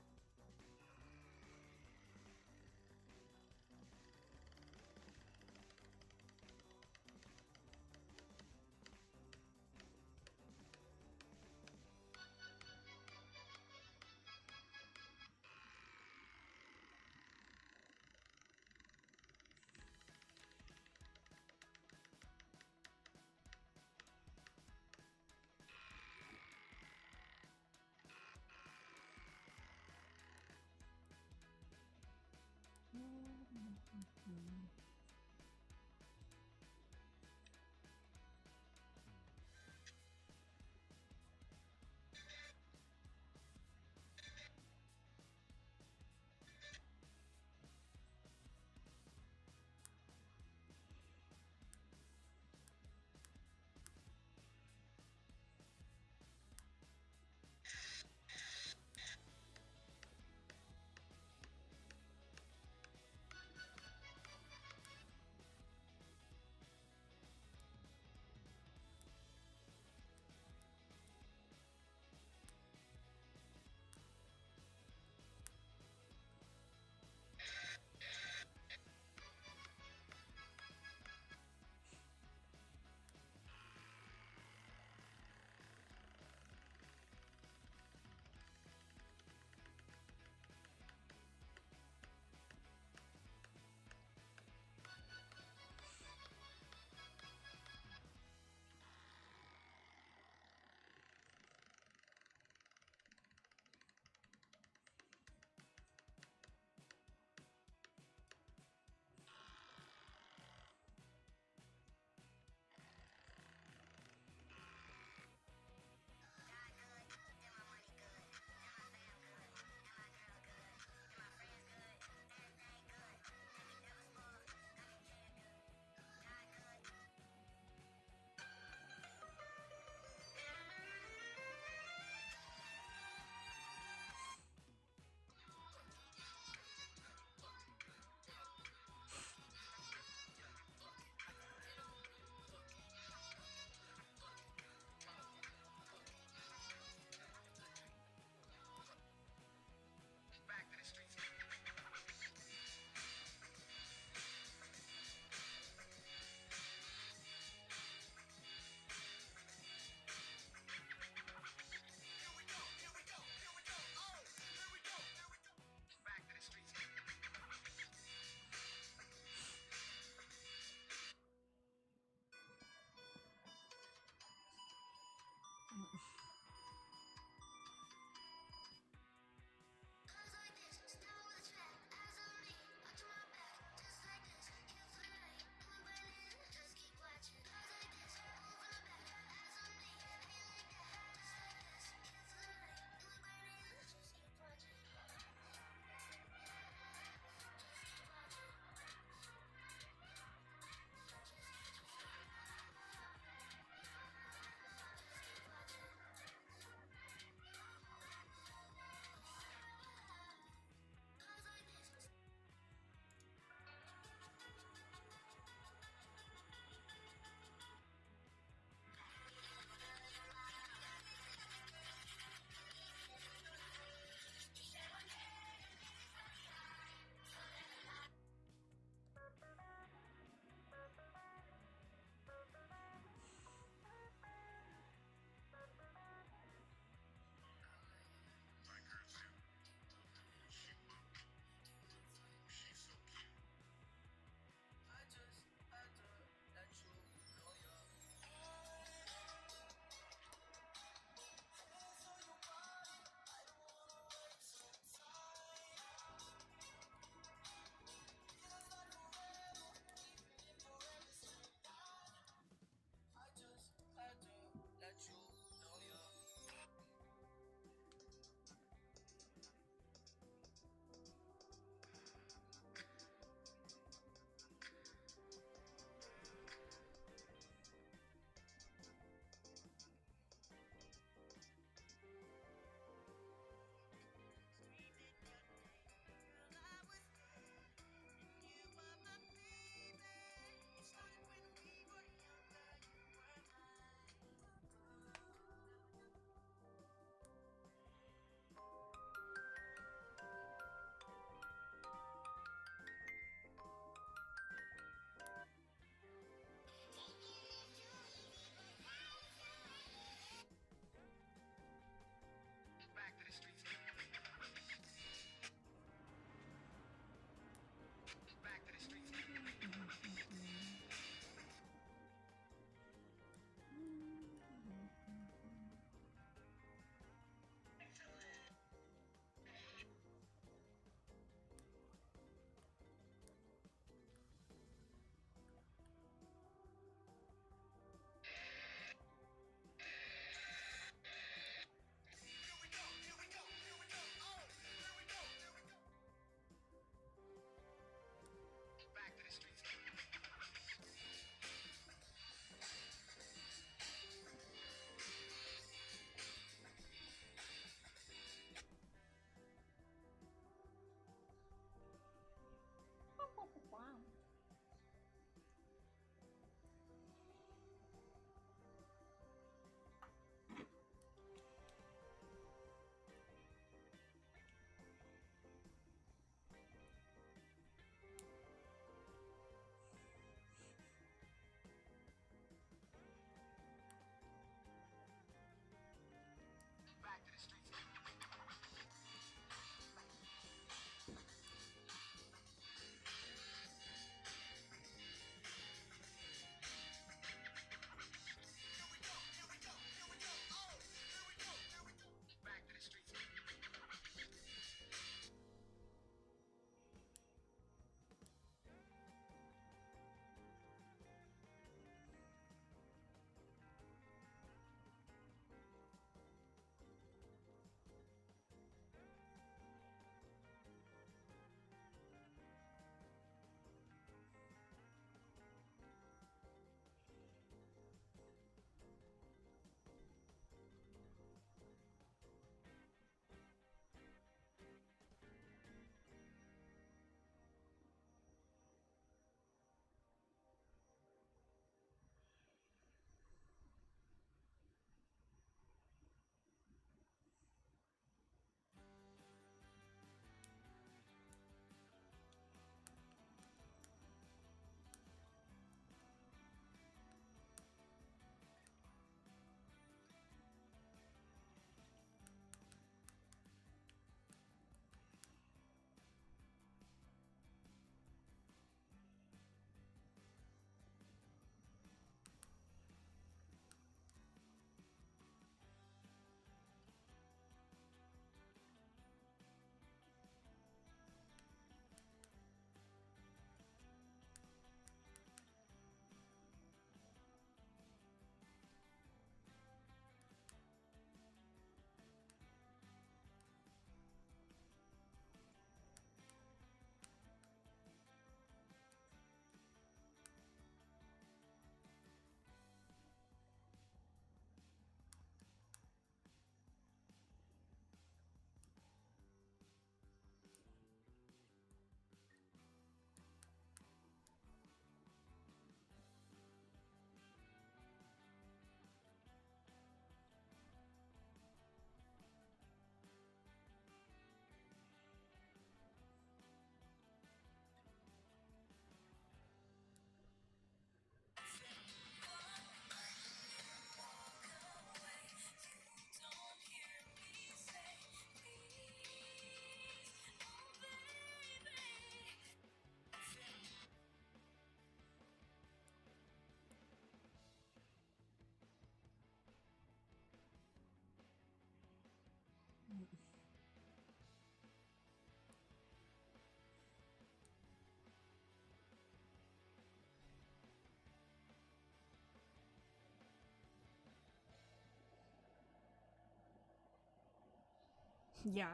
Yeah,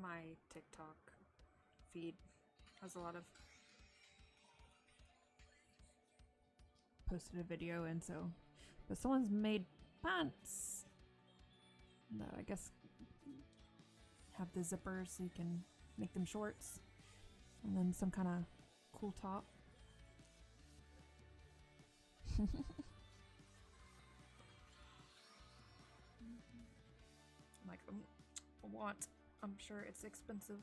my TikTok feed has a lot of posted a video, and so, but someone's made pants that I guess have the zippers so you can make them shorts, and then some kind of cool top. Like, what? I'm sure it's expensive.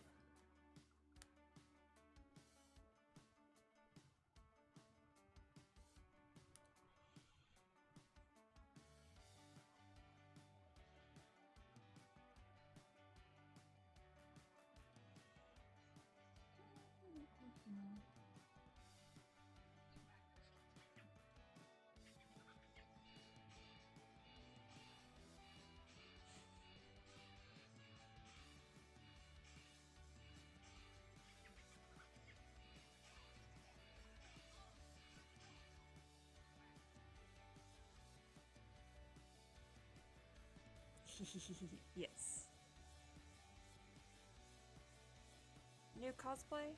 Yes. New cosplay?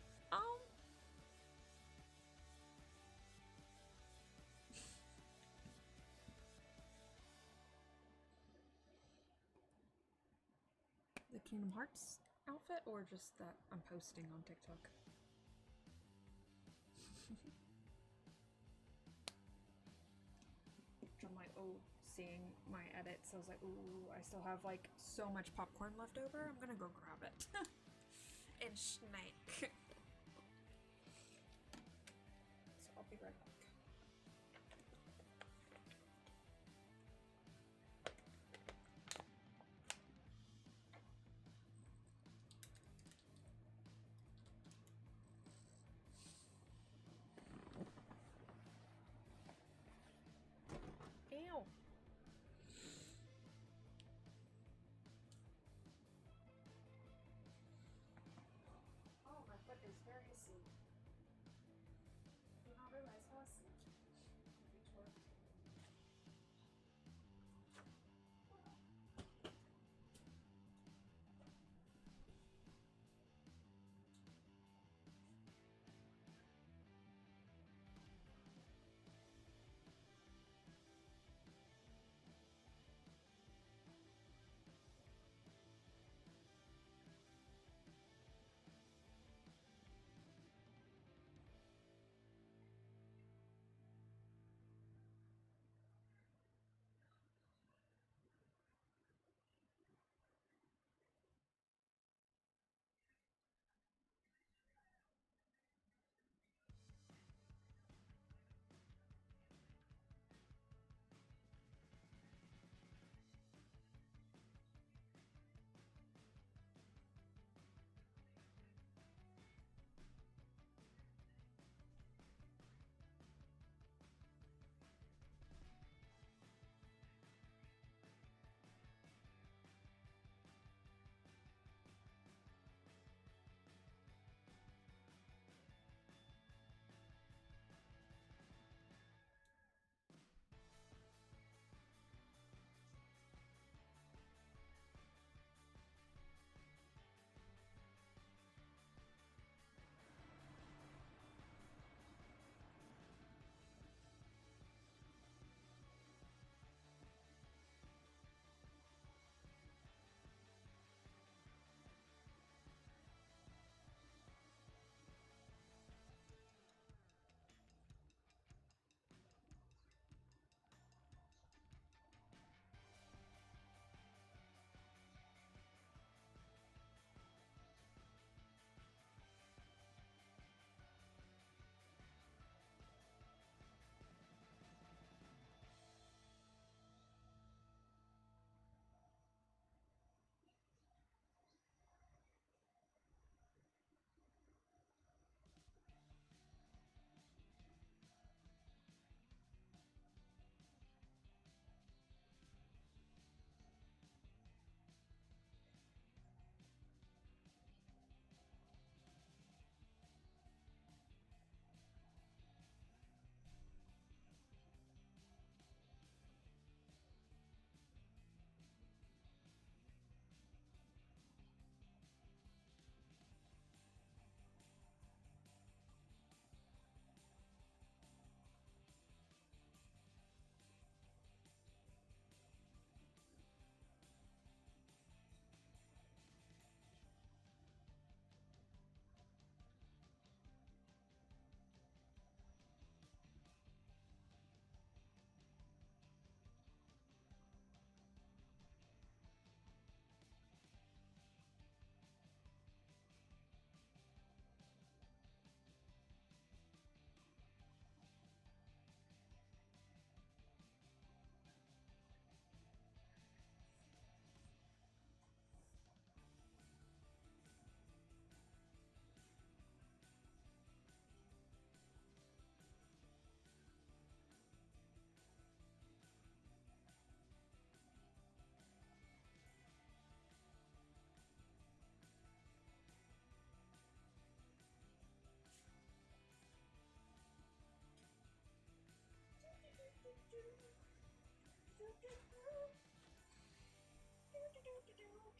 The Kingdom Hearts outfit, or just that I'm posting on TikTok? I'm like, oh, seeing my edits, I was like, ooh, I still have like so much popcorn left over. I'm gonna go grab it and snack. So I'll be right back. Ew. Oh, my foot is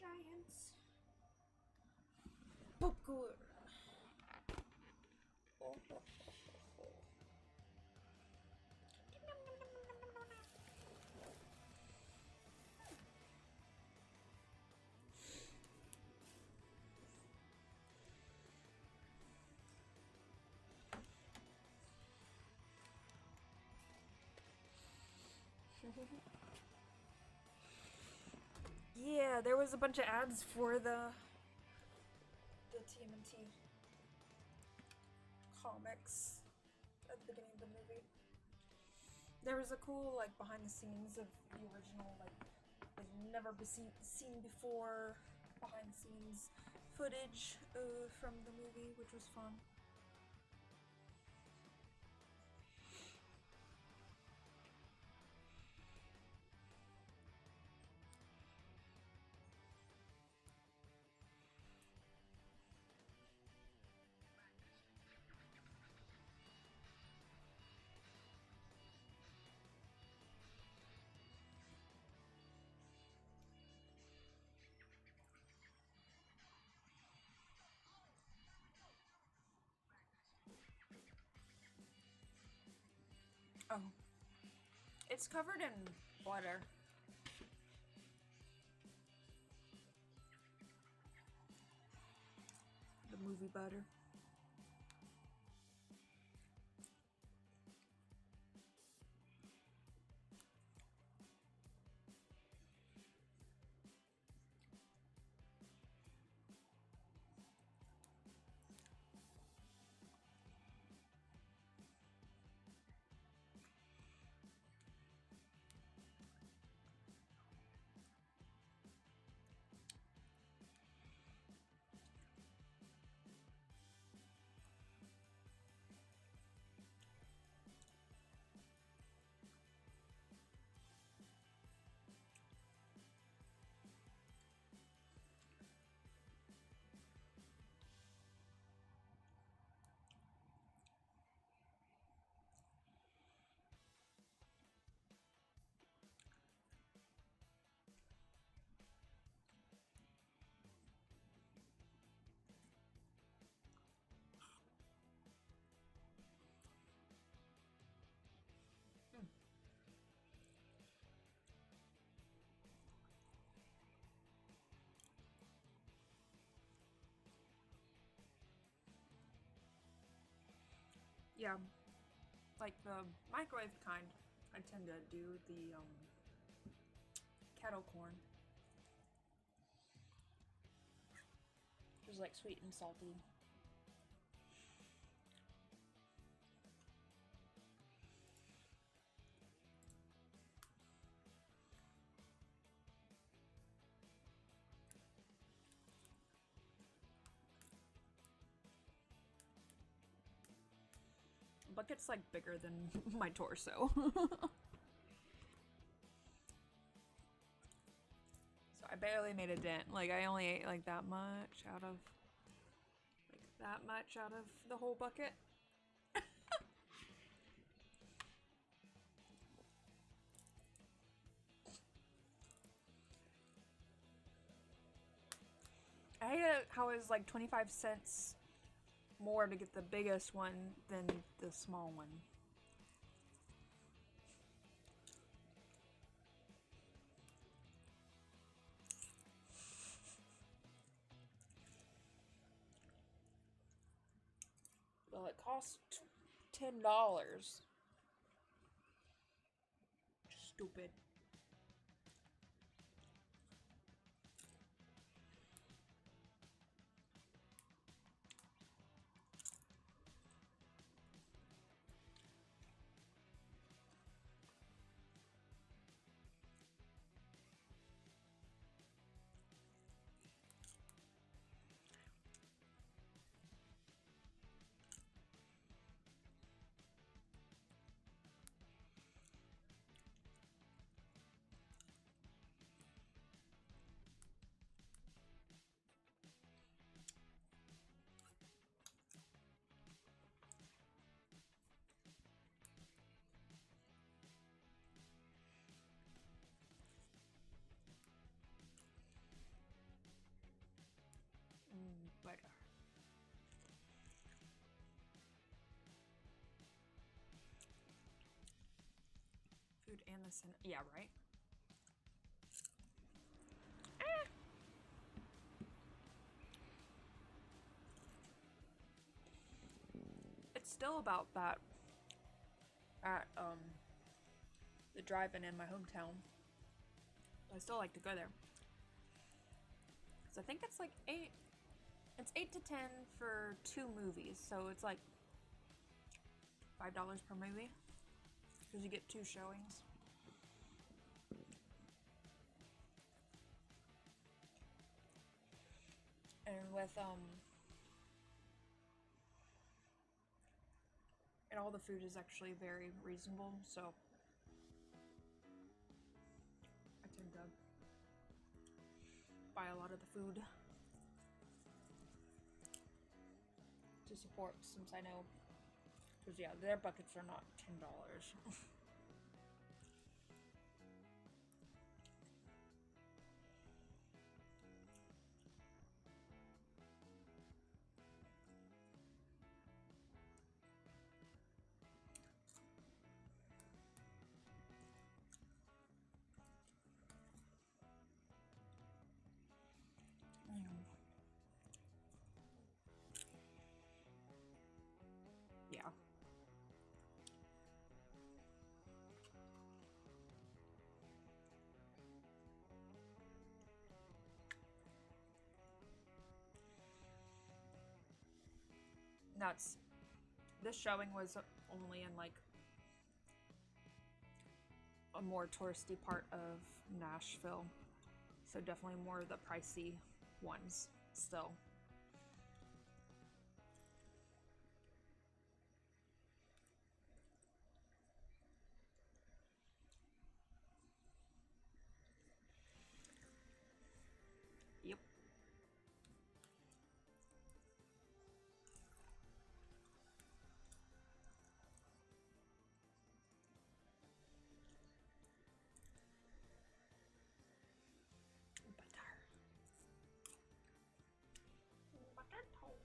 Giants. Popcorn. Oh, oh, oh, oh. Yeah, there was a bunch of ads for the TMNT comics at the beginning of the movie. There was a cool like behind the scenes of the original like never seen before behind the scenes footage from the movie, which was fun. Oh. It's covered in butter. The movie butter. Yeah, like the microwave kind, I tend to do the kettle corn. Which is like sweet and salty. Bucket's like bigger than my torso. So I barely made a dent. Like I only ate like that much out of the whole bucket. I hate it how it was like 25 cents more to get the biggest one than the small one. Well, it cost $10. Stupid. food and the center. Yeah, right? It's still about that at the drive-in in my hometown. I still like to go there. So I think it's like it's 8 to 10 for 2 movies. So it's like $5 per movie because you get 2 showings. And with and all the food is actually very reasonable, so I tend to buy a lot of the food to support, since I know, because yeah, their buckets are not $10. Yeah. Nuts. This showing was only in like a more touristy part of Nashville, so definitely more of the pricey ones still. Yep. Butter toast.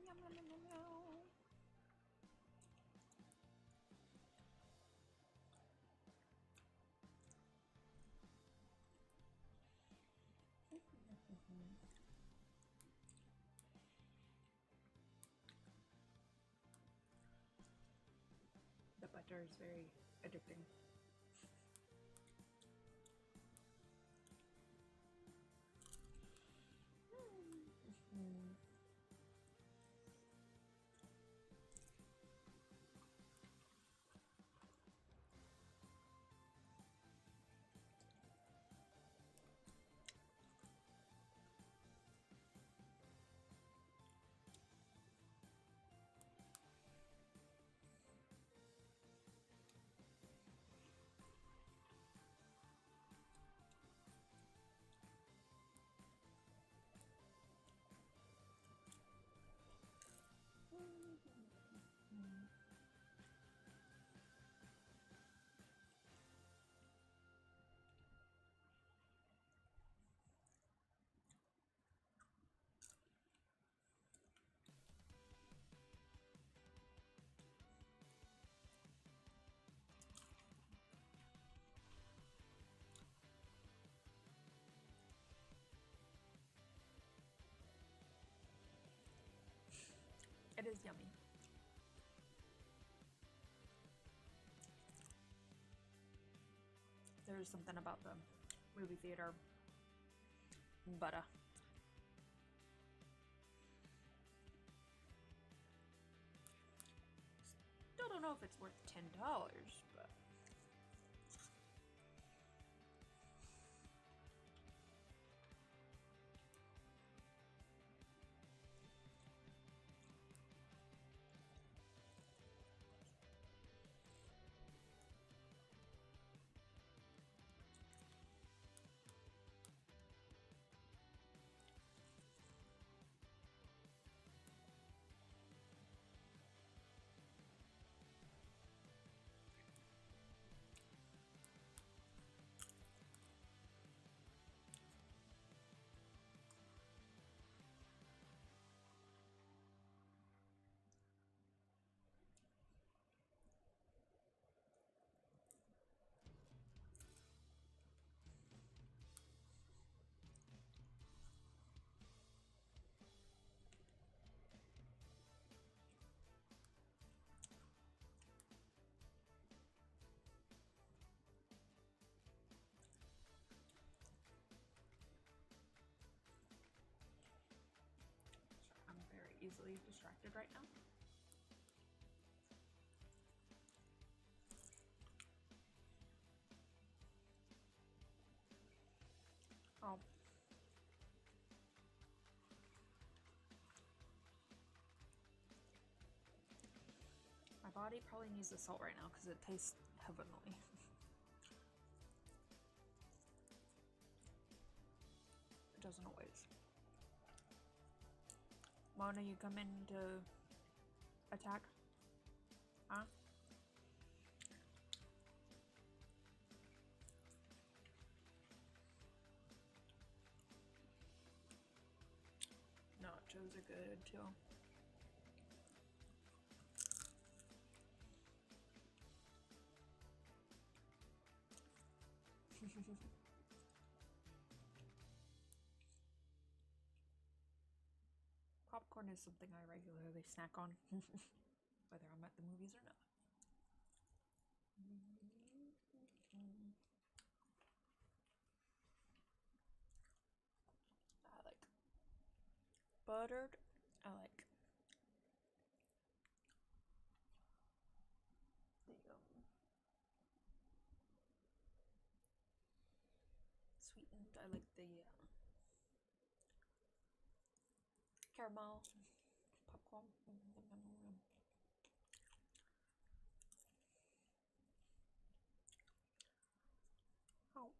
Yum, yum, yum, yum, yum. The butter is very addicting. It is yummy. There's something about the movie theater butter. know if it's worth $10, but I'm very easily distracted right now. Oh. My body probably needs the salt right now because it tastes heavenly. It doesn't always. Mona, you come in to attack? Huh? Nachos are good too. Popcorn is something I regularly snack on, whether I'm at the movies or not. I like buttered. I like the sweetened. I like the caramel popcorn. Oh.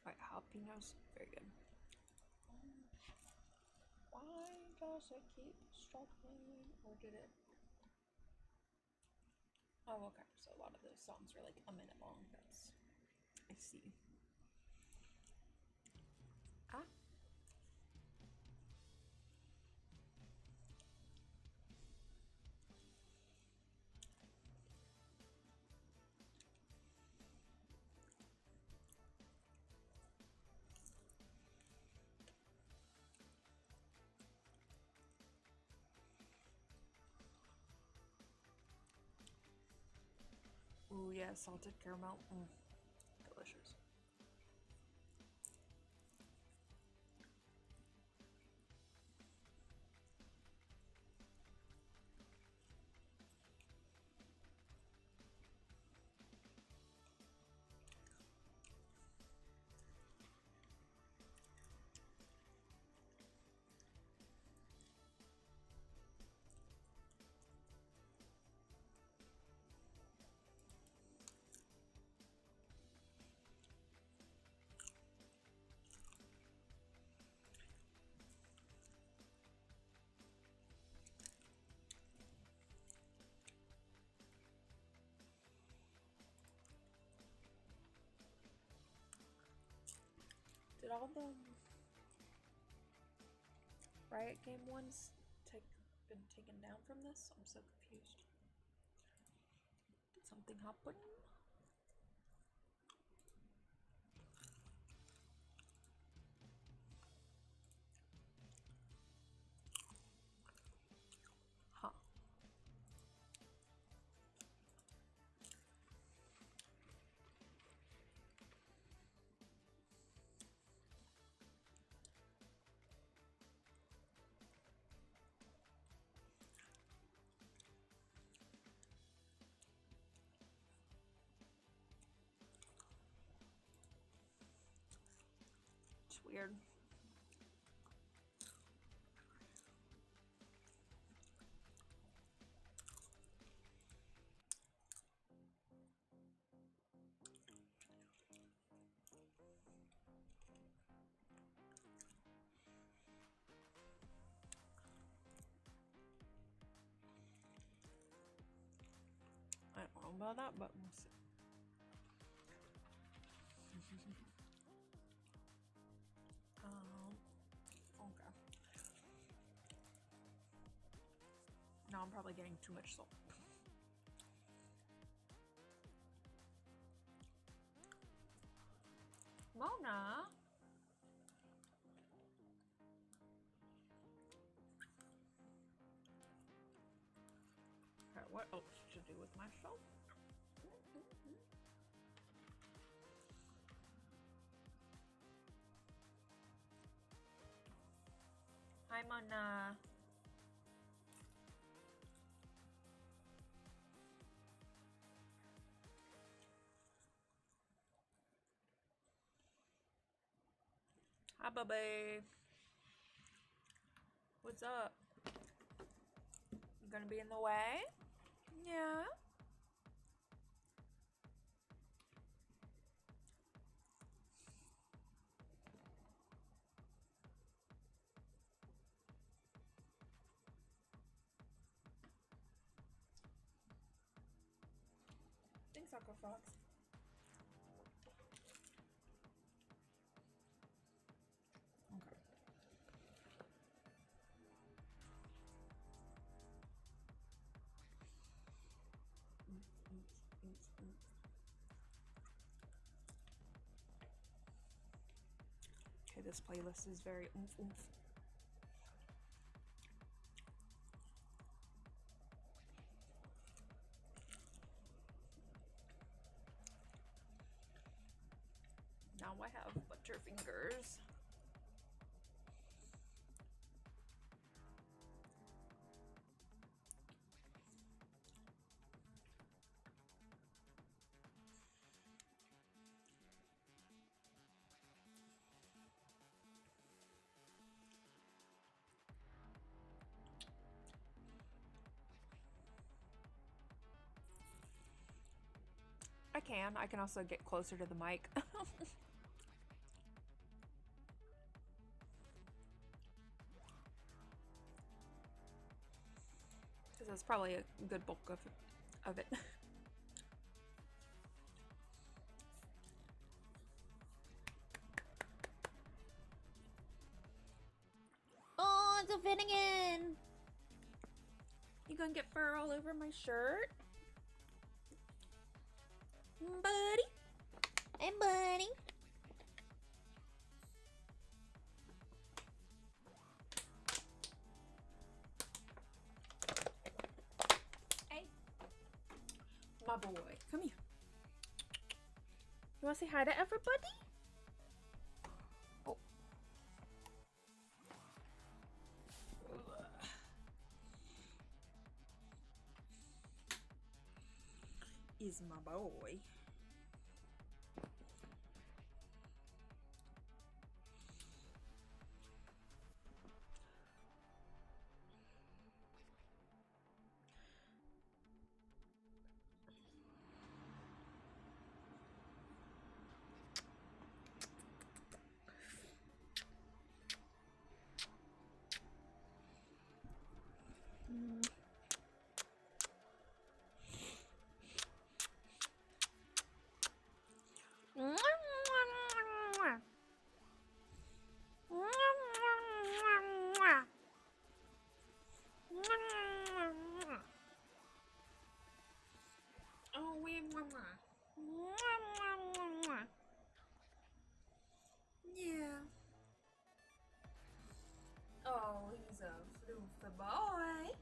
Right, jalapenos, very good. Why does it keep struggling? Or did it? Oh, okay. So a lot of those songs are like a minute long. That's, I see. Ah. Yeah, salted caramel. Delicious. Did all the Riot Game ones been taken down from this? I'm so confused. Did something happen? Huh. It's weird. I don't know about that, but we'll see. Okay. Now I'm probably getting too much salt. Mona! Okay, what else to do with myself? Hi, Mona. Hi, Bubby. What's up? You gonna be in the way? Yeah. Thanks, Aqua Fox. Okay. Okay, this playlist is very oomph oomph. Now I have Butterfingers. I can also get closer to the mic. Because that's probably a good bulk of it.
Oh, it's a Finnegan!
You gonna get fur all over my shirt? Buddy?
Hey, buddy.
My boy, come here. You want to say hi to everybody? Oh. Is my boy. Oh, we yeah. Oh, he's a floofy boy.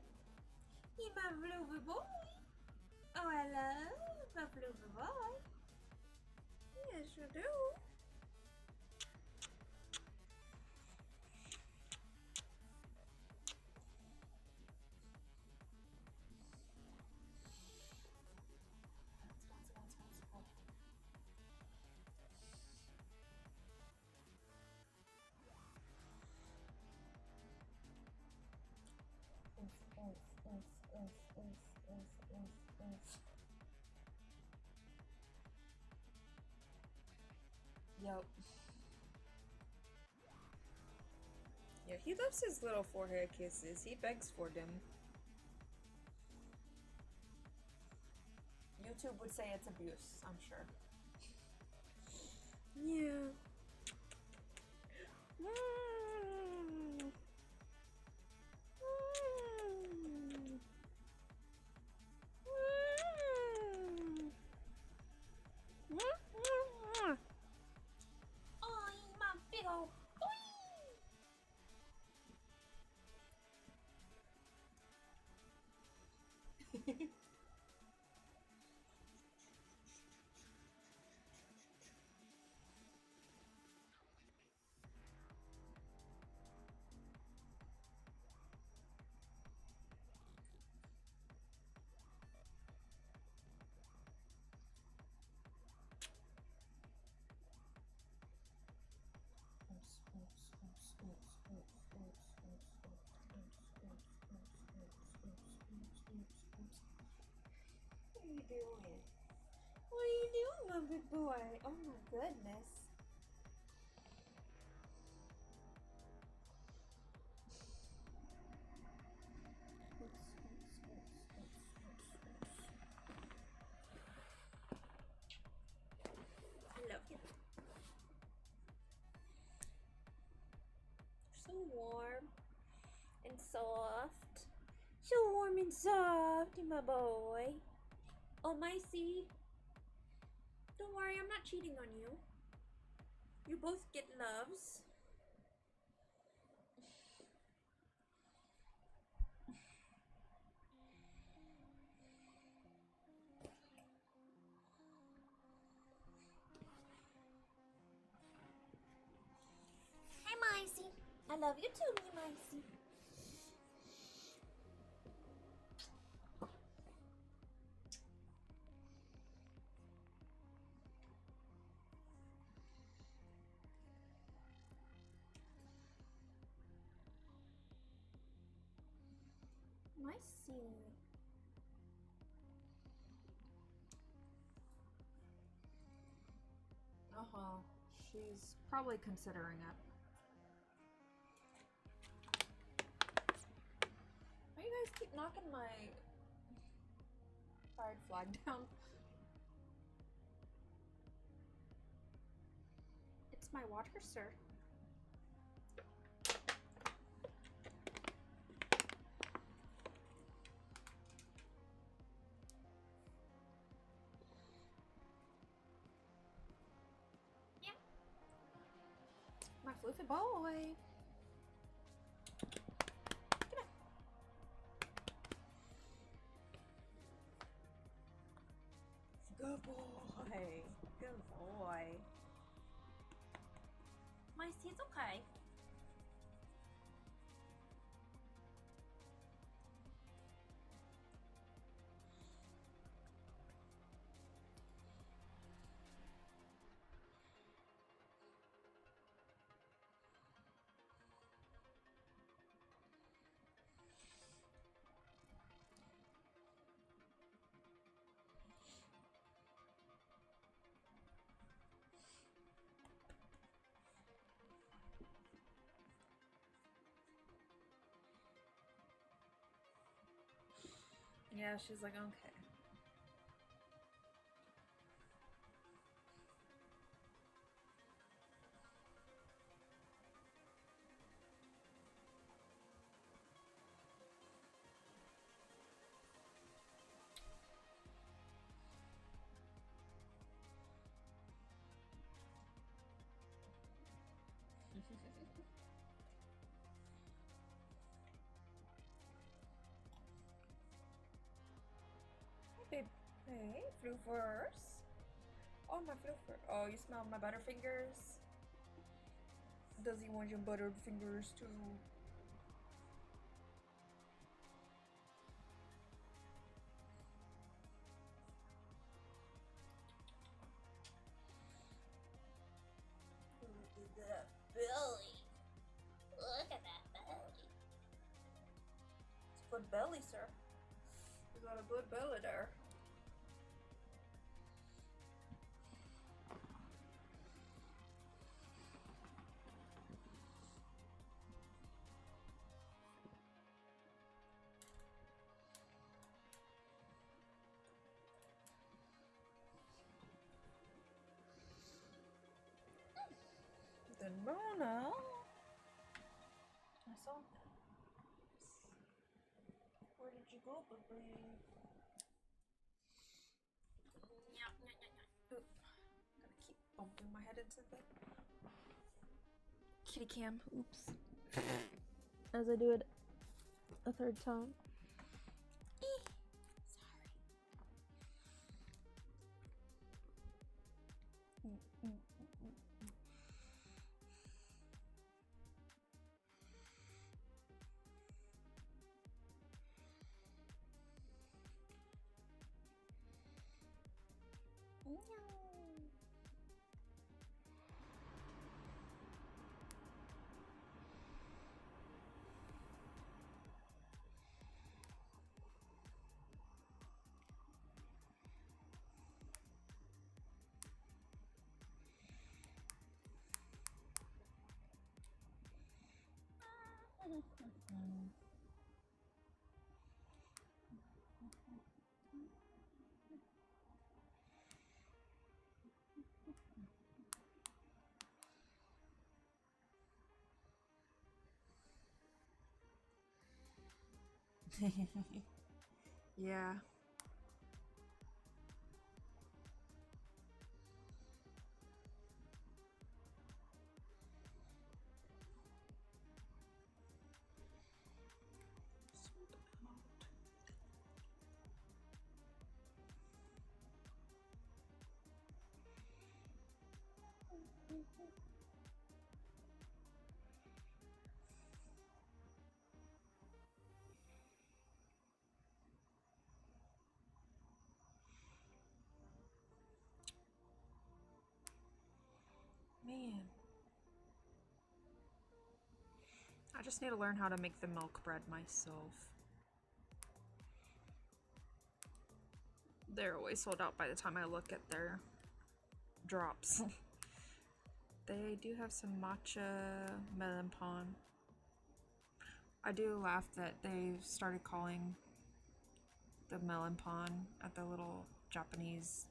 He's my floofy boy. Oh, I love my floofy boy. Yes, you do. Yep. Yeah, he loves his little forehead kisses. He begs for them. YouTube would say it's abuse, I'm sure. Yeah. Oh, my big old boy. What are you doing? What are you doing, my big boy? Oh my goodness. I love you. So warm and soft. So warm and soft, my boy. Oh, my see. Don't worry, I'm not cheating on you. You both get loves. Hi, Micey. I love you too, me Micey. Micey. Uh-huh. She's probably considering it. Why you guys keep knocking my pride flag down? It's my water, sir. Yeah. My floofy boy. Good boy.
Good boy. My seat's okay.
Yeah, she's like, okay. Hey, babe. Hey, Floofers. Oh, my Floofer. Oh, you smell my butterfingers? Does he want your buttered fingers too?
Look at that belly. Look at that belly. It's a good belly, sir.
You got a good belly there. The Mona.
I saw that. Where did you go, baby?
Oop. Gotta keep bumping my head into the kitty cam. Oops. As I do it a third time. Sorry. Yeah. Man. I just need to learn how to make the milk bread myself. They're always sold out by the time I look at their drops. They do have some matcha melon pan. I do laugh that they started calling the melon pan at the little Japanese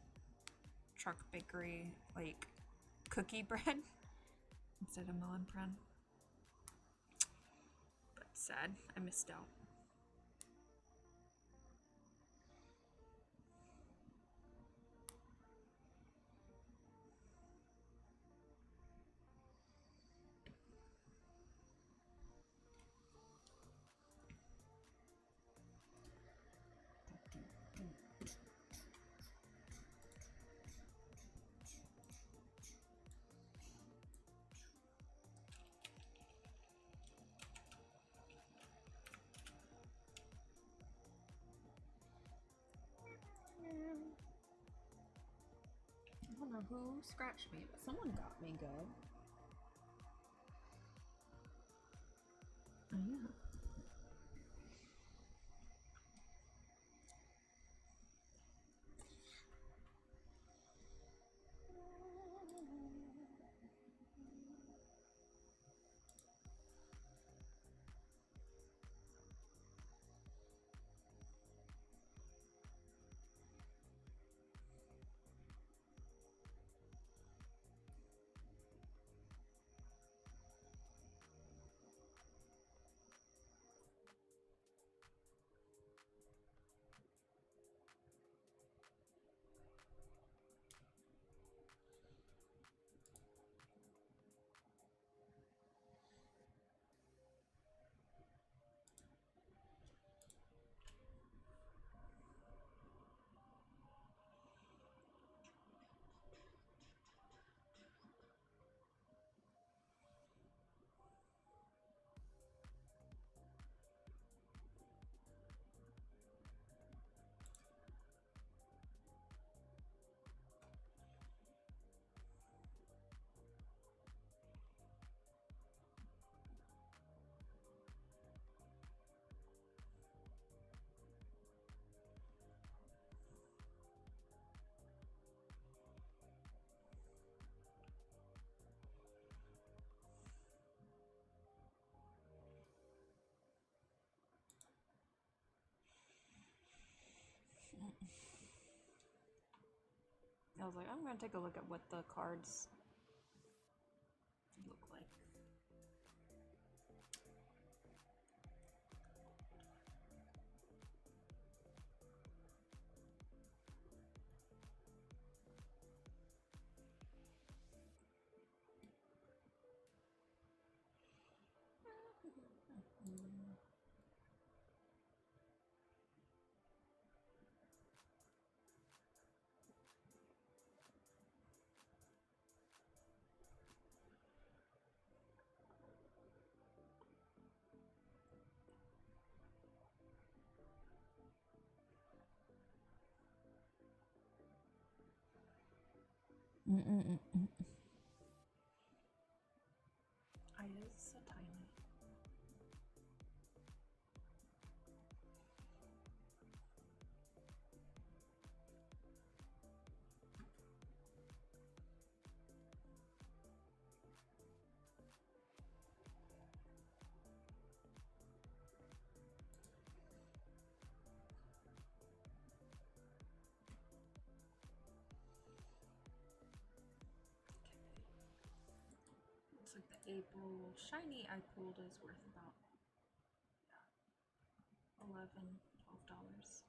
truck bakery like cookie bread instead of melon pan. But sad, I missed out. know who scratched me, but someone got me good. Oh, yeah. I was like, I'm gonna take a look at what the cards look like. I is so tiny. Looks like the April shiny I pulled is worth about $11–12.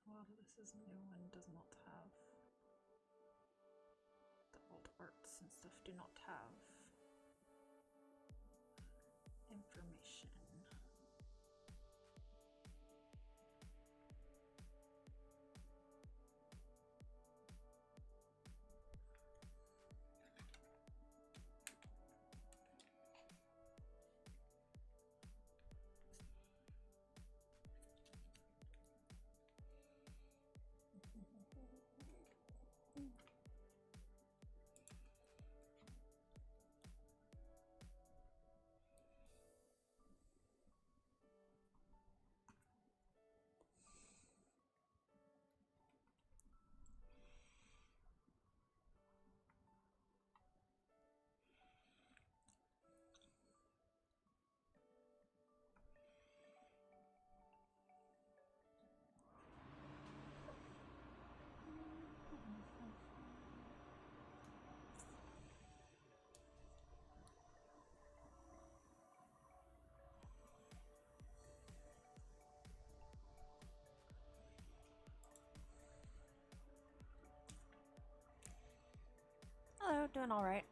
A lot of this is new and does not have the old arts and stuff do not have information. doing all right.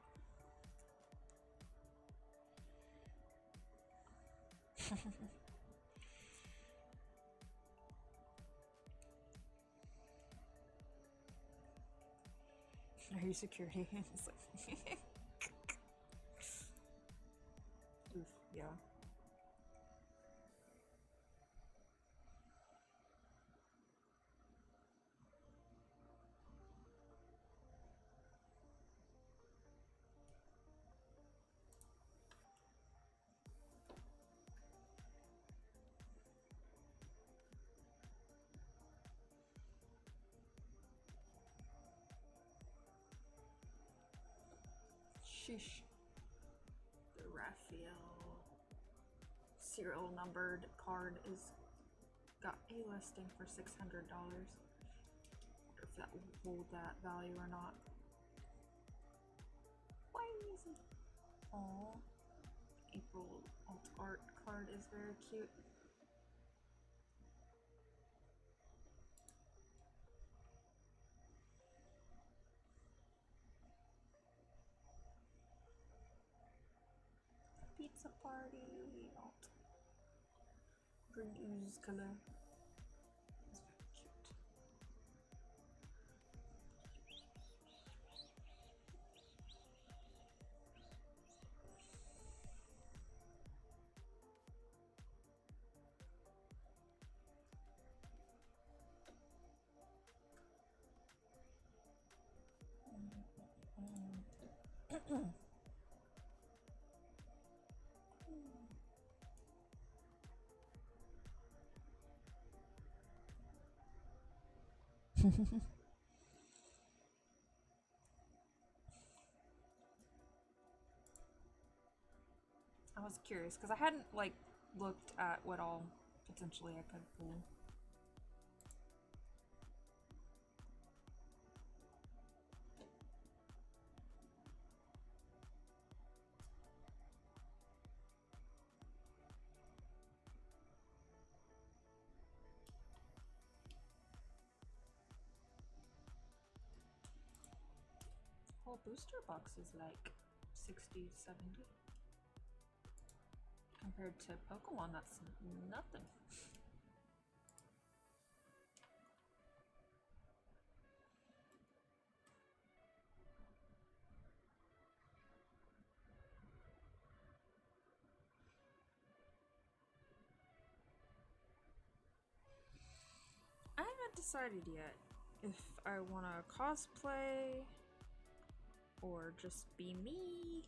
Are you security? It's like oof, yeah. Sheesh. The Raphael serial numbered card is got a listing for $600. Wonder if that will hold that value or not. Why is it? Oh, April alt art card is very cute. Pizza party alt. Green ooze color. It's very cute. I was curious because I hadn't like looked at what all potentially I could pull. Whole booster box is like 60, 70. Compared to Pokemon, that's nothing. I haven't decided yet if I want to cosplay or just be me.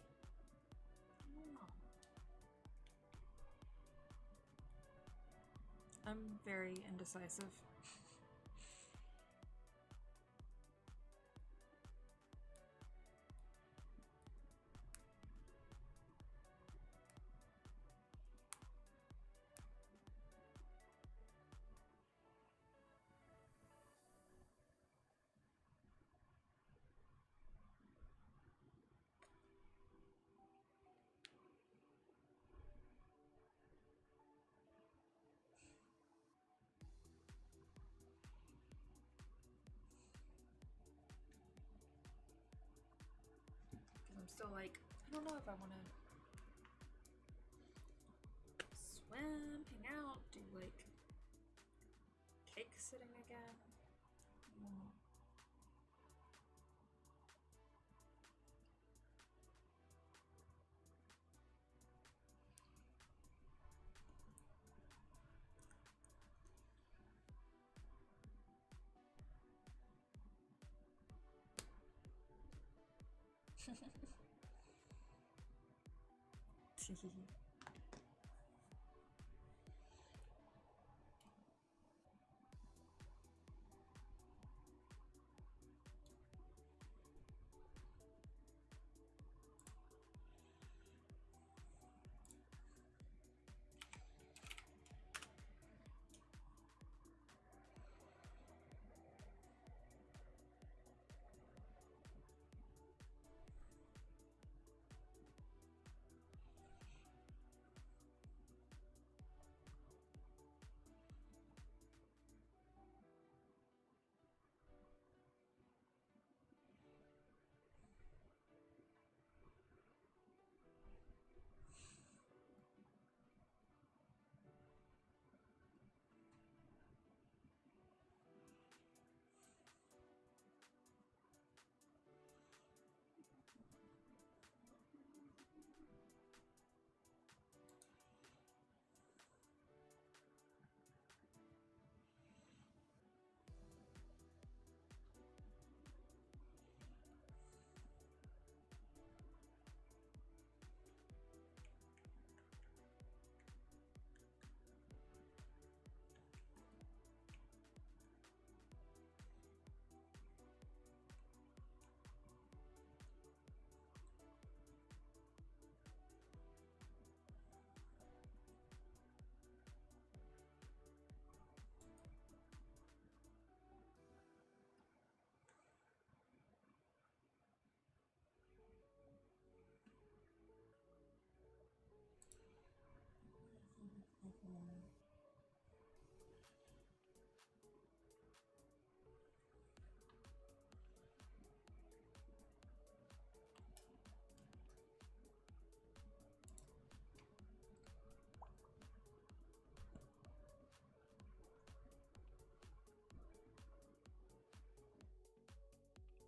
I don't know. I'm very indecisive. I'm still like, I don't know if I want to swim, hang out, do like cake sitting again.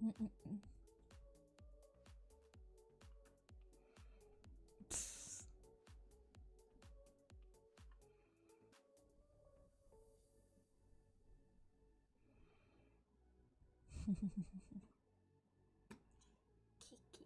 Mm-mm-mm. Kiki.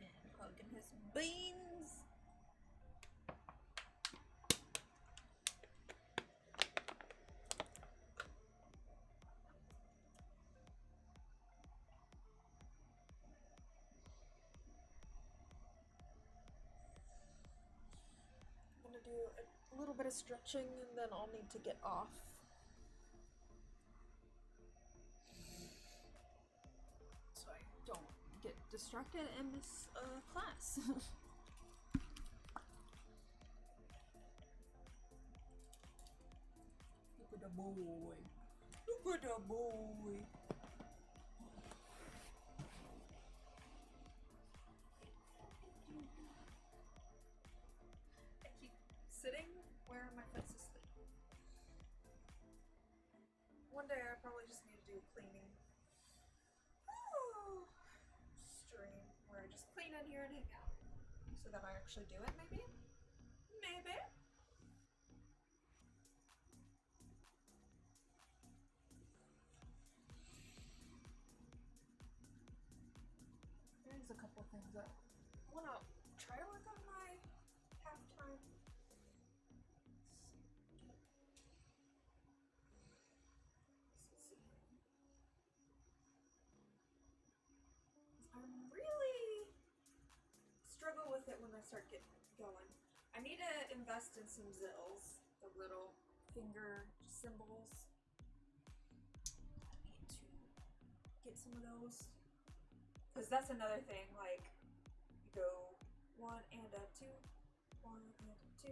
And hugging his beans.
I'm gonna do a little bit of stretching and then I'll need to get off. So I don't get distracted and miss class.
Look at the boy. Look at the boy.
I keep sitting where my foot's asleep. One day I probably just need to do a cleaning stream where I just clean in here and hang out. So that I actually do it, maybe? Maybe. There's a couple things that I want to try to work on my halftime. I'm really struggle with it when I start getting going. I need to invest in some zills, the little finger symbols. I need to get some of those. Because that's another thing, like, you go 1 and a 2, 1 and a 2.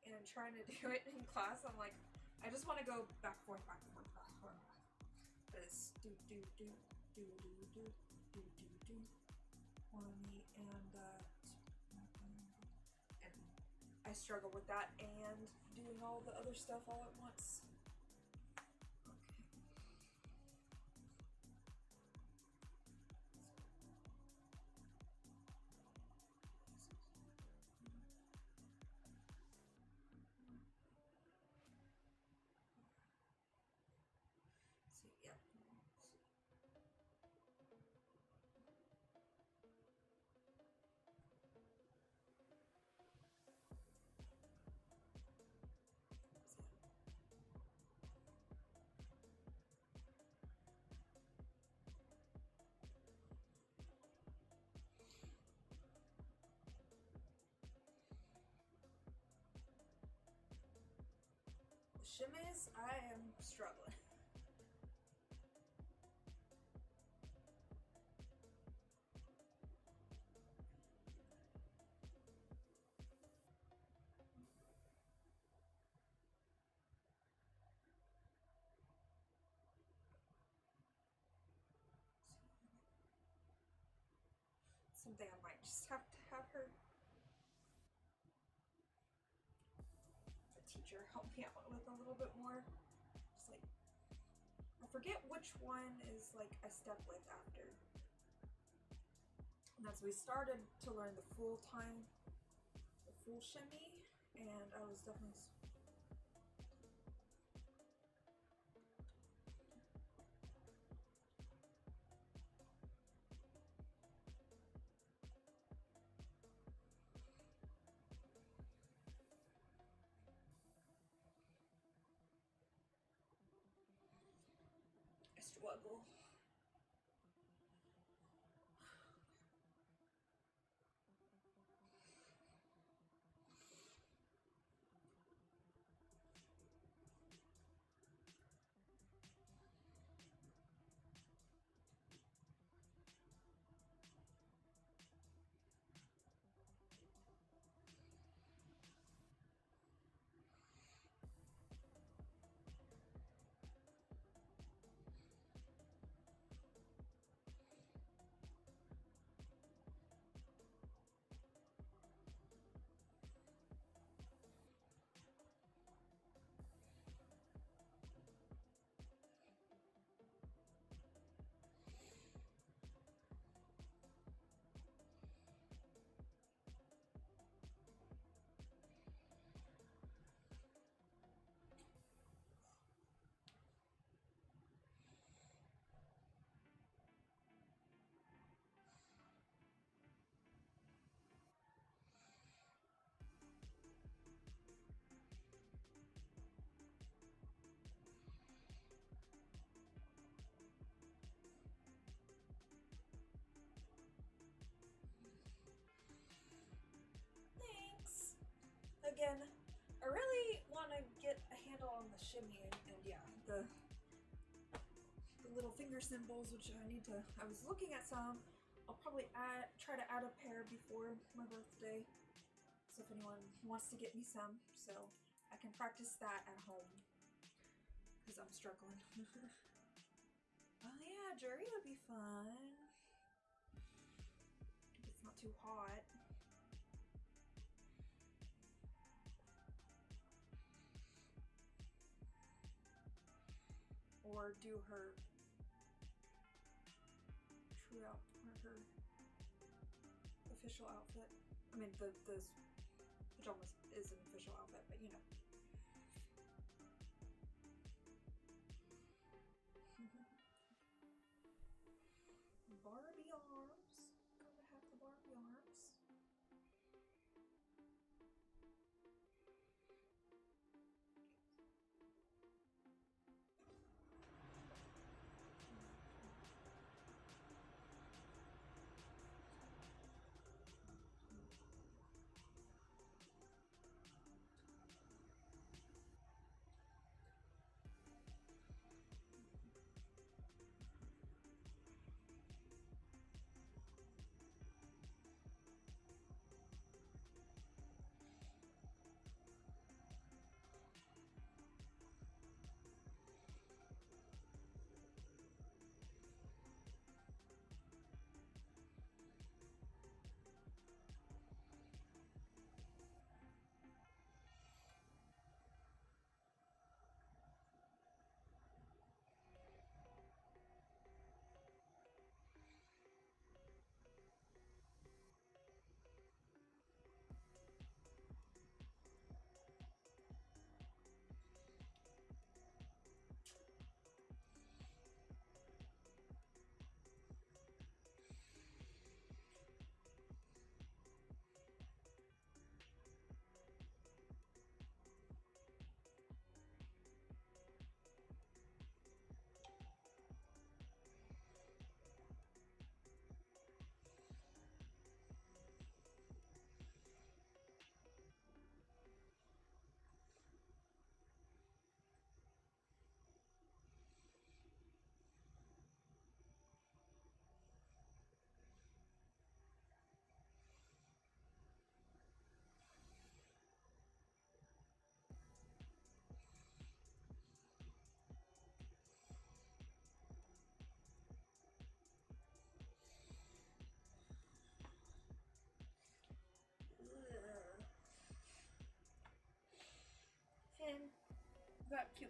And trying to do it in class, I'm like, I just want to go back, forth, back, forth, back, forth. But it's do, do, do, do, do, do, do, do, do. 1 and 2. And I struggle with that and doing all the other stuff all at once. See, yeah. Shimmies, I am struggling. Someday I might just have to have her, the teacher, help me out with a little bit more. Just like, I forget which one is like a step with after. And as we started to learn the full shimmy, and I was definitely a struggle. Again, I really want to get a handle on the shimmy and yeah, the little finger symbols, which I need to. I was looking at some. I'll probably try to add a pair before my birthday. So if anyone wants to get me some, so I can practice that at home because I'm struggling. Oh yeah, jury would be fun. If it's not too hot. Or do her true out or her official outfit. I mean, the pajamas is an official outfit, but you know. Barbie arms. Gotta have the Barbie arms.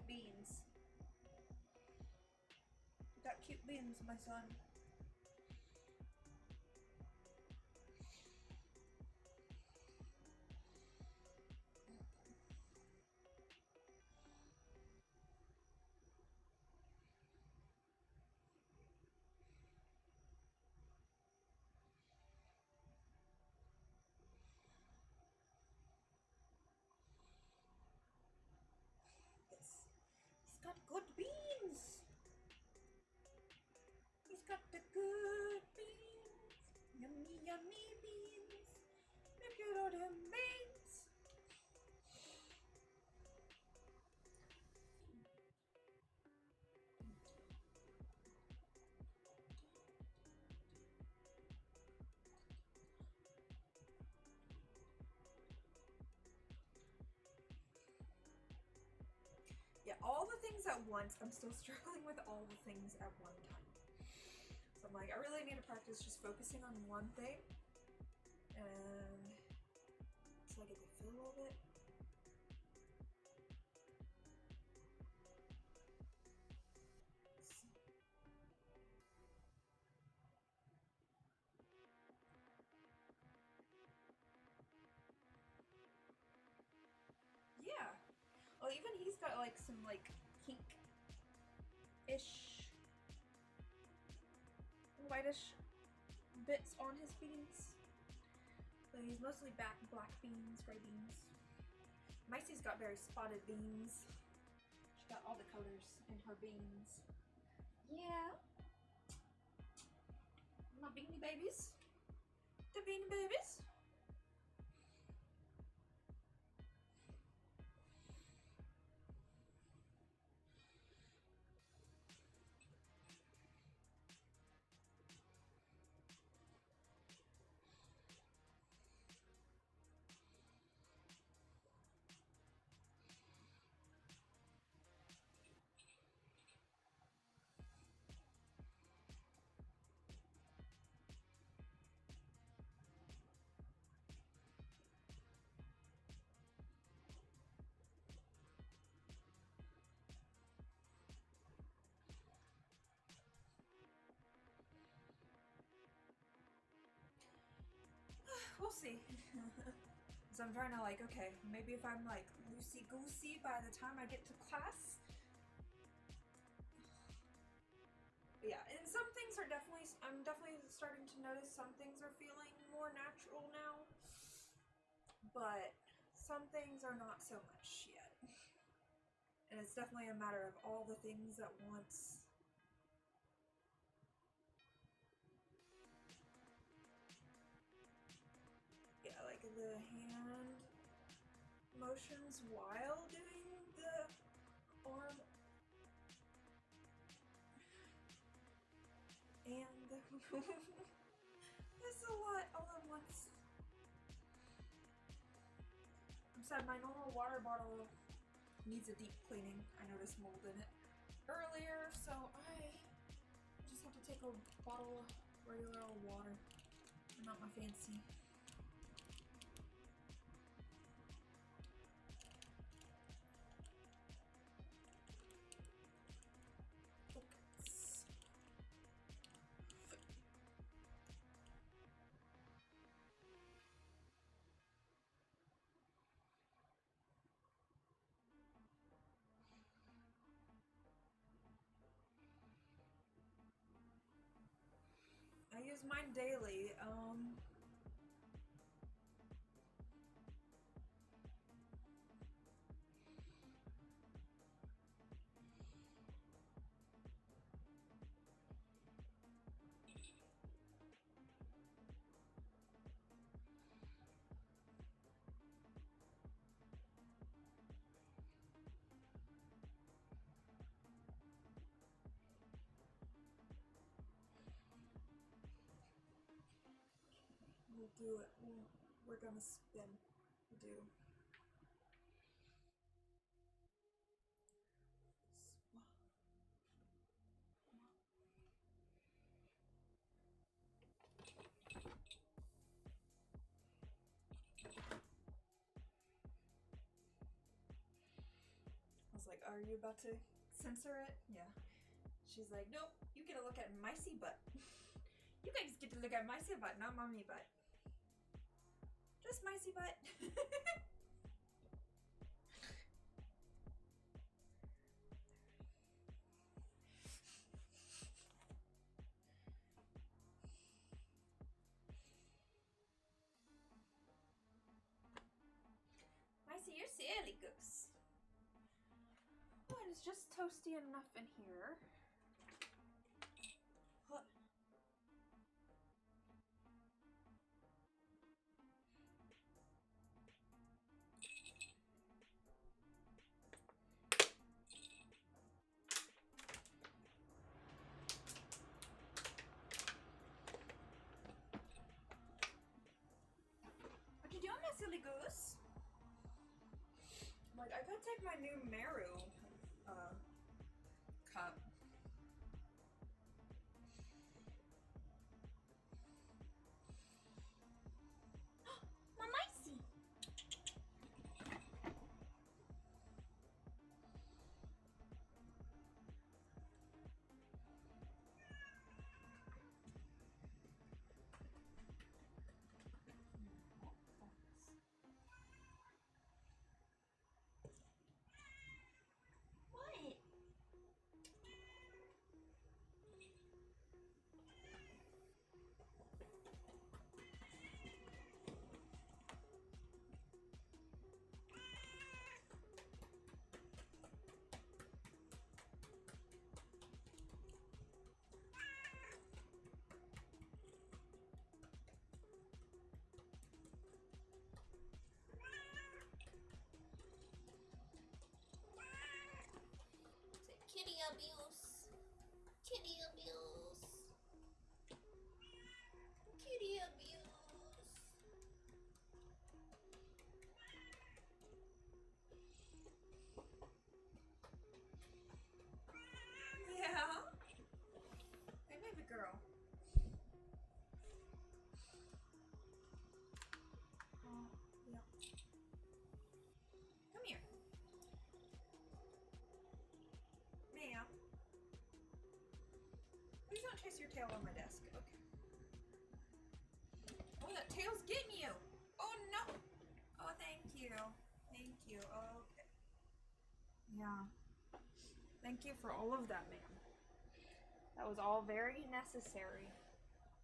beans. You got cute beans, my son. Yes. He's got good beans. He's got the good beans. Yummy, yummy beans. Look at all them beans. Yeah, all the things at once. I'm still struggling with all the things at one time. So I'm like, I really need to practice just focusing on one thing. And so I get to feel of it. Yeah. Well, even he's got like some like pink-ish, whitish bits on his beans. But he's mostly black beans, gray beans. Micey's got very spotted beans. She's got all the colors in her beans. Yeah. My beanie babies. The beanie babies. We'll see. So I'm trying to like, okay, maybe if I'm like loosey-goosey by the time I get to class. But yeah, and some things are definitely, I'm definitely starting to notice some things are feeling more natural now. But some things are not so much yet. And it's definitely a matter of all the things at once. Yeah, like the hand motions while doing the arm and it's a lot all at once. I'm sad my normal water bottle needs a deep cleaning. I noticed mold in it earlier, so I just have to take a bottle of regular old water, not my fancy. I use mine daily. We'll do it. We're gonna spin. We'll do. I was like,
are you about to censor it? Yeah. She's like, nope, you get to look at Micey butt. You guys get to look at Micey butt, not mommy butt. Just Micey butt. Micey, you're silly goose.
Oh, it's just toasty enough in here.
What? What you doing, my silly goose? I'm like, I could take my new Meru cup.
My Micey. What? Kitty abuse. Kitty abuse. Kitty abuse.
Yeah. Hey, baby girl. Yeah. Come here. Ma'am. Please don't chase your tail on my desk. Okay. Oh, that tail's getting you. Oh, no. Oh, thank you. Thank you. Okay. Yeah. Thank you for all of that, ma'am.
That was all very necessary.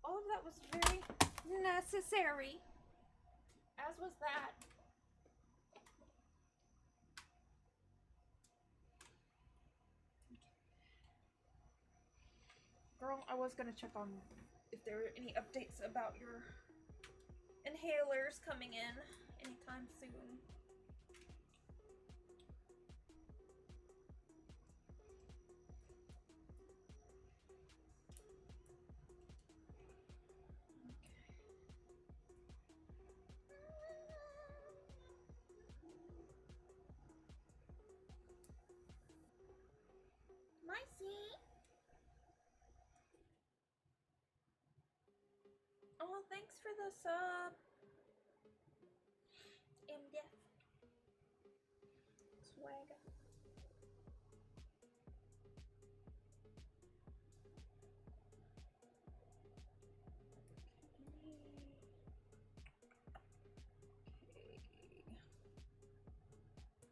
All of that was very necessary. As was that. Girl, I was gonna check on if there were any updates about your inhalers coming in anytime soon.
Micey.
Oh, thanks for the sub.
MDF.
Swag.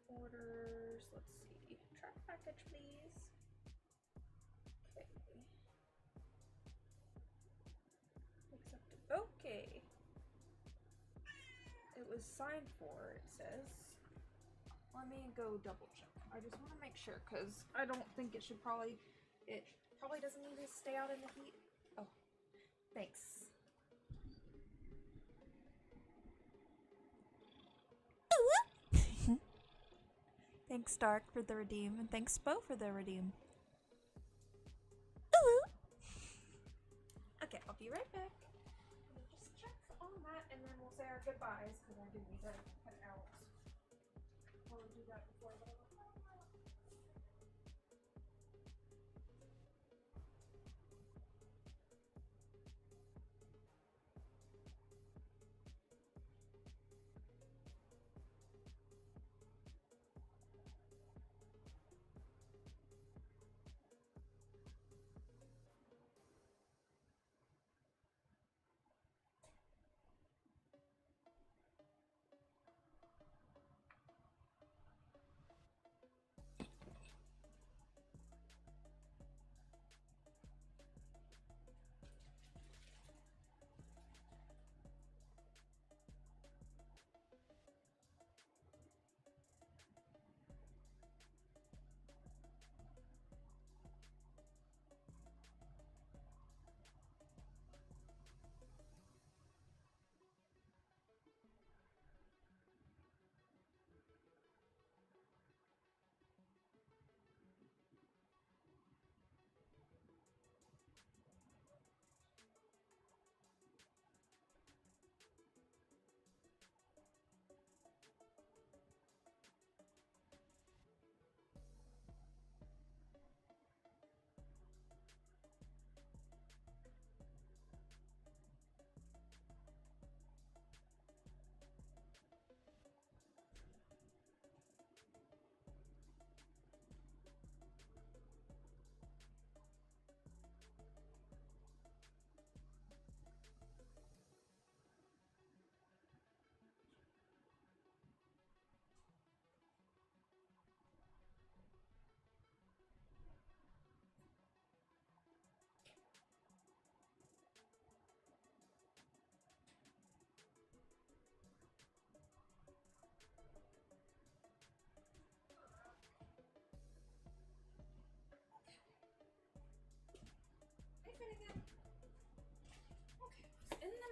Orders. Let's see. Track package, please. Okay. Accepted. Okay. It was signed for, it says. Let me go double check. I just want to make sure because I don't think it should probably. It probably doesn't need to stay out in the heat. Oh, thanks. Thanks, Dark, for the redeem, and thanks, Bo, for the redeem. Okay, I'll be right back. Let me just check on that, and then we'll say our goodbyes, because I do need to cut out. I'll do that before I go.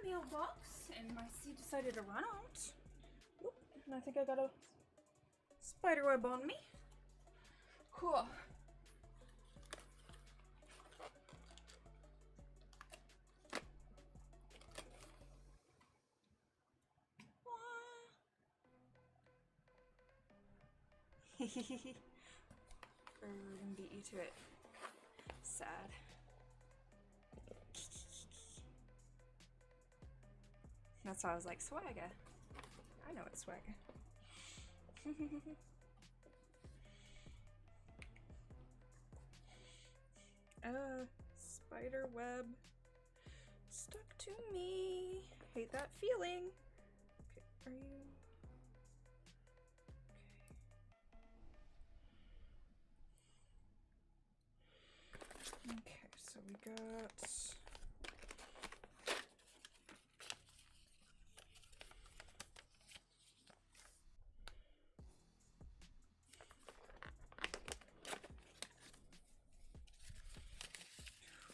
mailbox, and my seed decided to run out. Oop, and I think I got a spider web on me. Cool. We're gonna beat you to it. Sad. That's why I was like, swagger. I know it's swagger. Spider web stuck to me. Hate that feeling. Okay, are you? Okay, so we got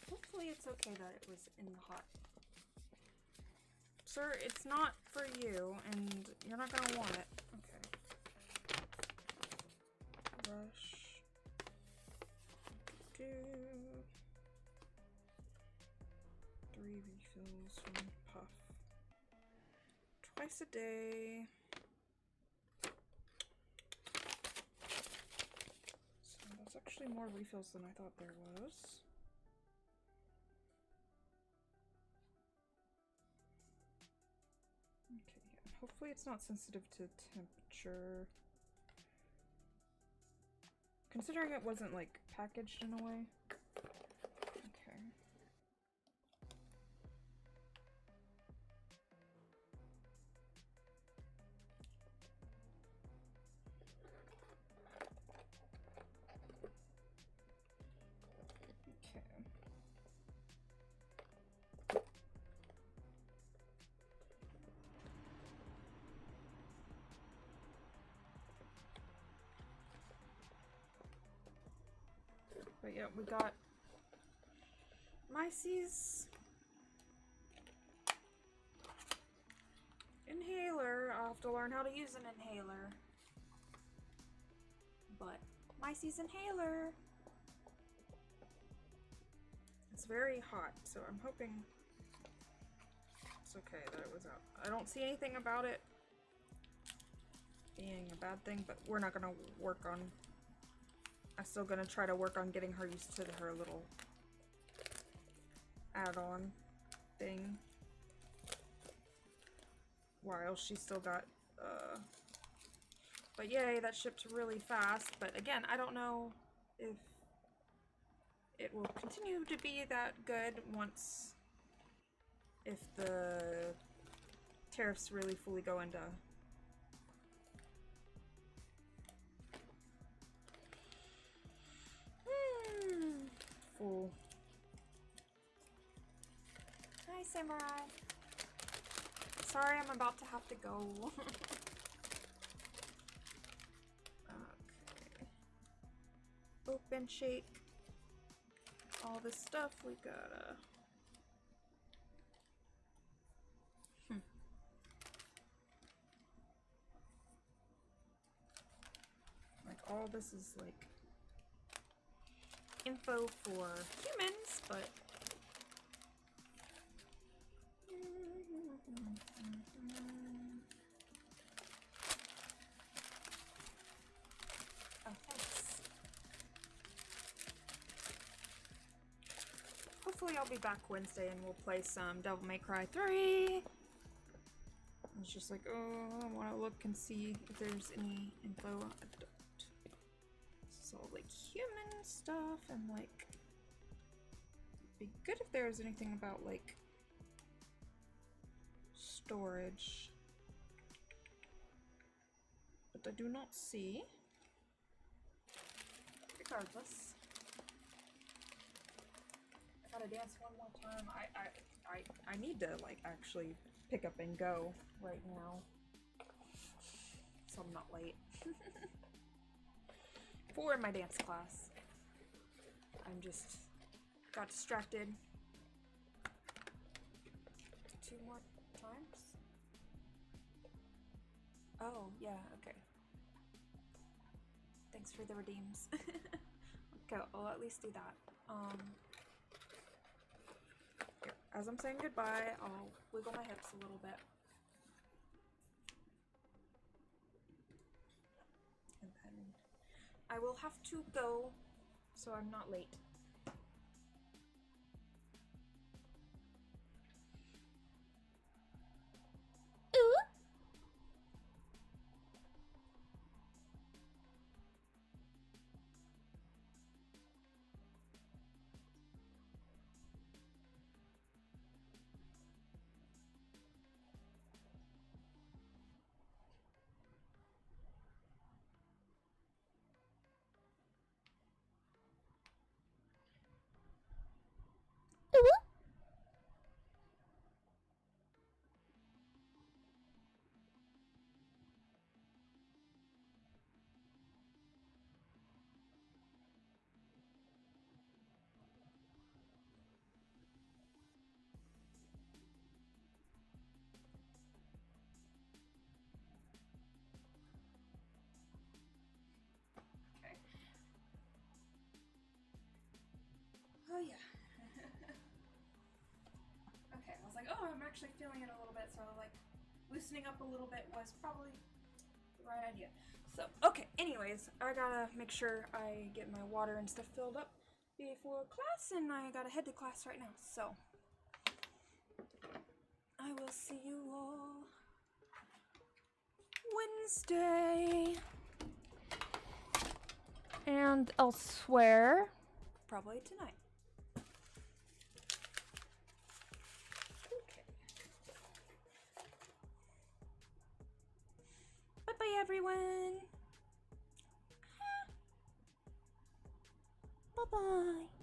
hopefully it's okay that it was in the hot. Sir, it's not for you, and you're not gonna want it. Okay. Brush. Do 3 refills from Puff. Twice a day. So that's actually more refills than I thought there was. Okay, yeah. Hopefully it's not sensitive to temperature. Considering it wasn't like packaged in a way. Okay. But yeah, we got Mycie's inhaler. I'll have to learn how to use an inhaler. But Mycie's inhaler. It's very hot, so I'm hoping it's okay that it was out. I don't see anything about it being a bad thing, but we're not gonna work on. I'm still gonna try to work on getting her used to her little add-on thing while she's still got but yay, that shipped really fast. But again, I don't know if it will continue to be that good once, if the tariffs really fully go into full. Hi, Samurai. Sorry, I'm about to have to go. Okay. Open, shake. All this stuff we gotta. Like, all this is like info for humans, but oh, thanks. Hopefully I'll be back Wednesday and we'll play some Devil May Cry 3. I was just like, oh, I want to look and see if there's any info. I don't. This is all like human stuff, and like, it'd be good if there was anything about like storage, but I do not see. Regardless, I gotta dance one more time. I need to like actually pick up and go right now, so I'm not late for my dance class. I'm just got distracted 2 more times? Oh, yeah, okay. Thanks for the redeems. Okay, I'll at least do that. Here, as I'm saying goodbye, I'll wiggle my hips a little bit. And then I will have to go, so I'm not late. Oh yeah. Okay, I was like, oh, I'm actually feeling it a little bit, so like loosening up a little bit was probably the right idea. So, okay, anyways, I gotta make sure I get my water and stuff filled up before class, and I gotta head to class right now, so I will see you all Wednesday. And elsewhere, probably tonight. Okay. Bye-bye, everyone. Bye-bye.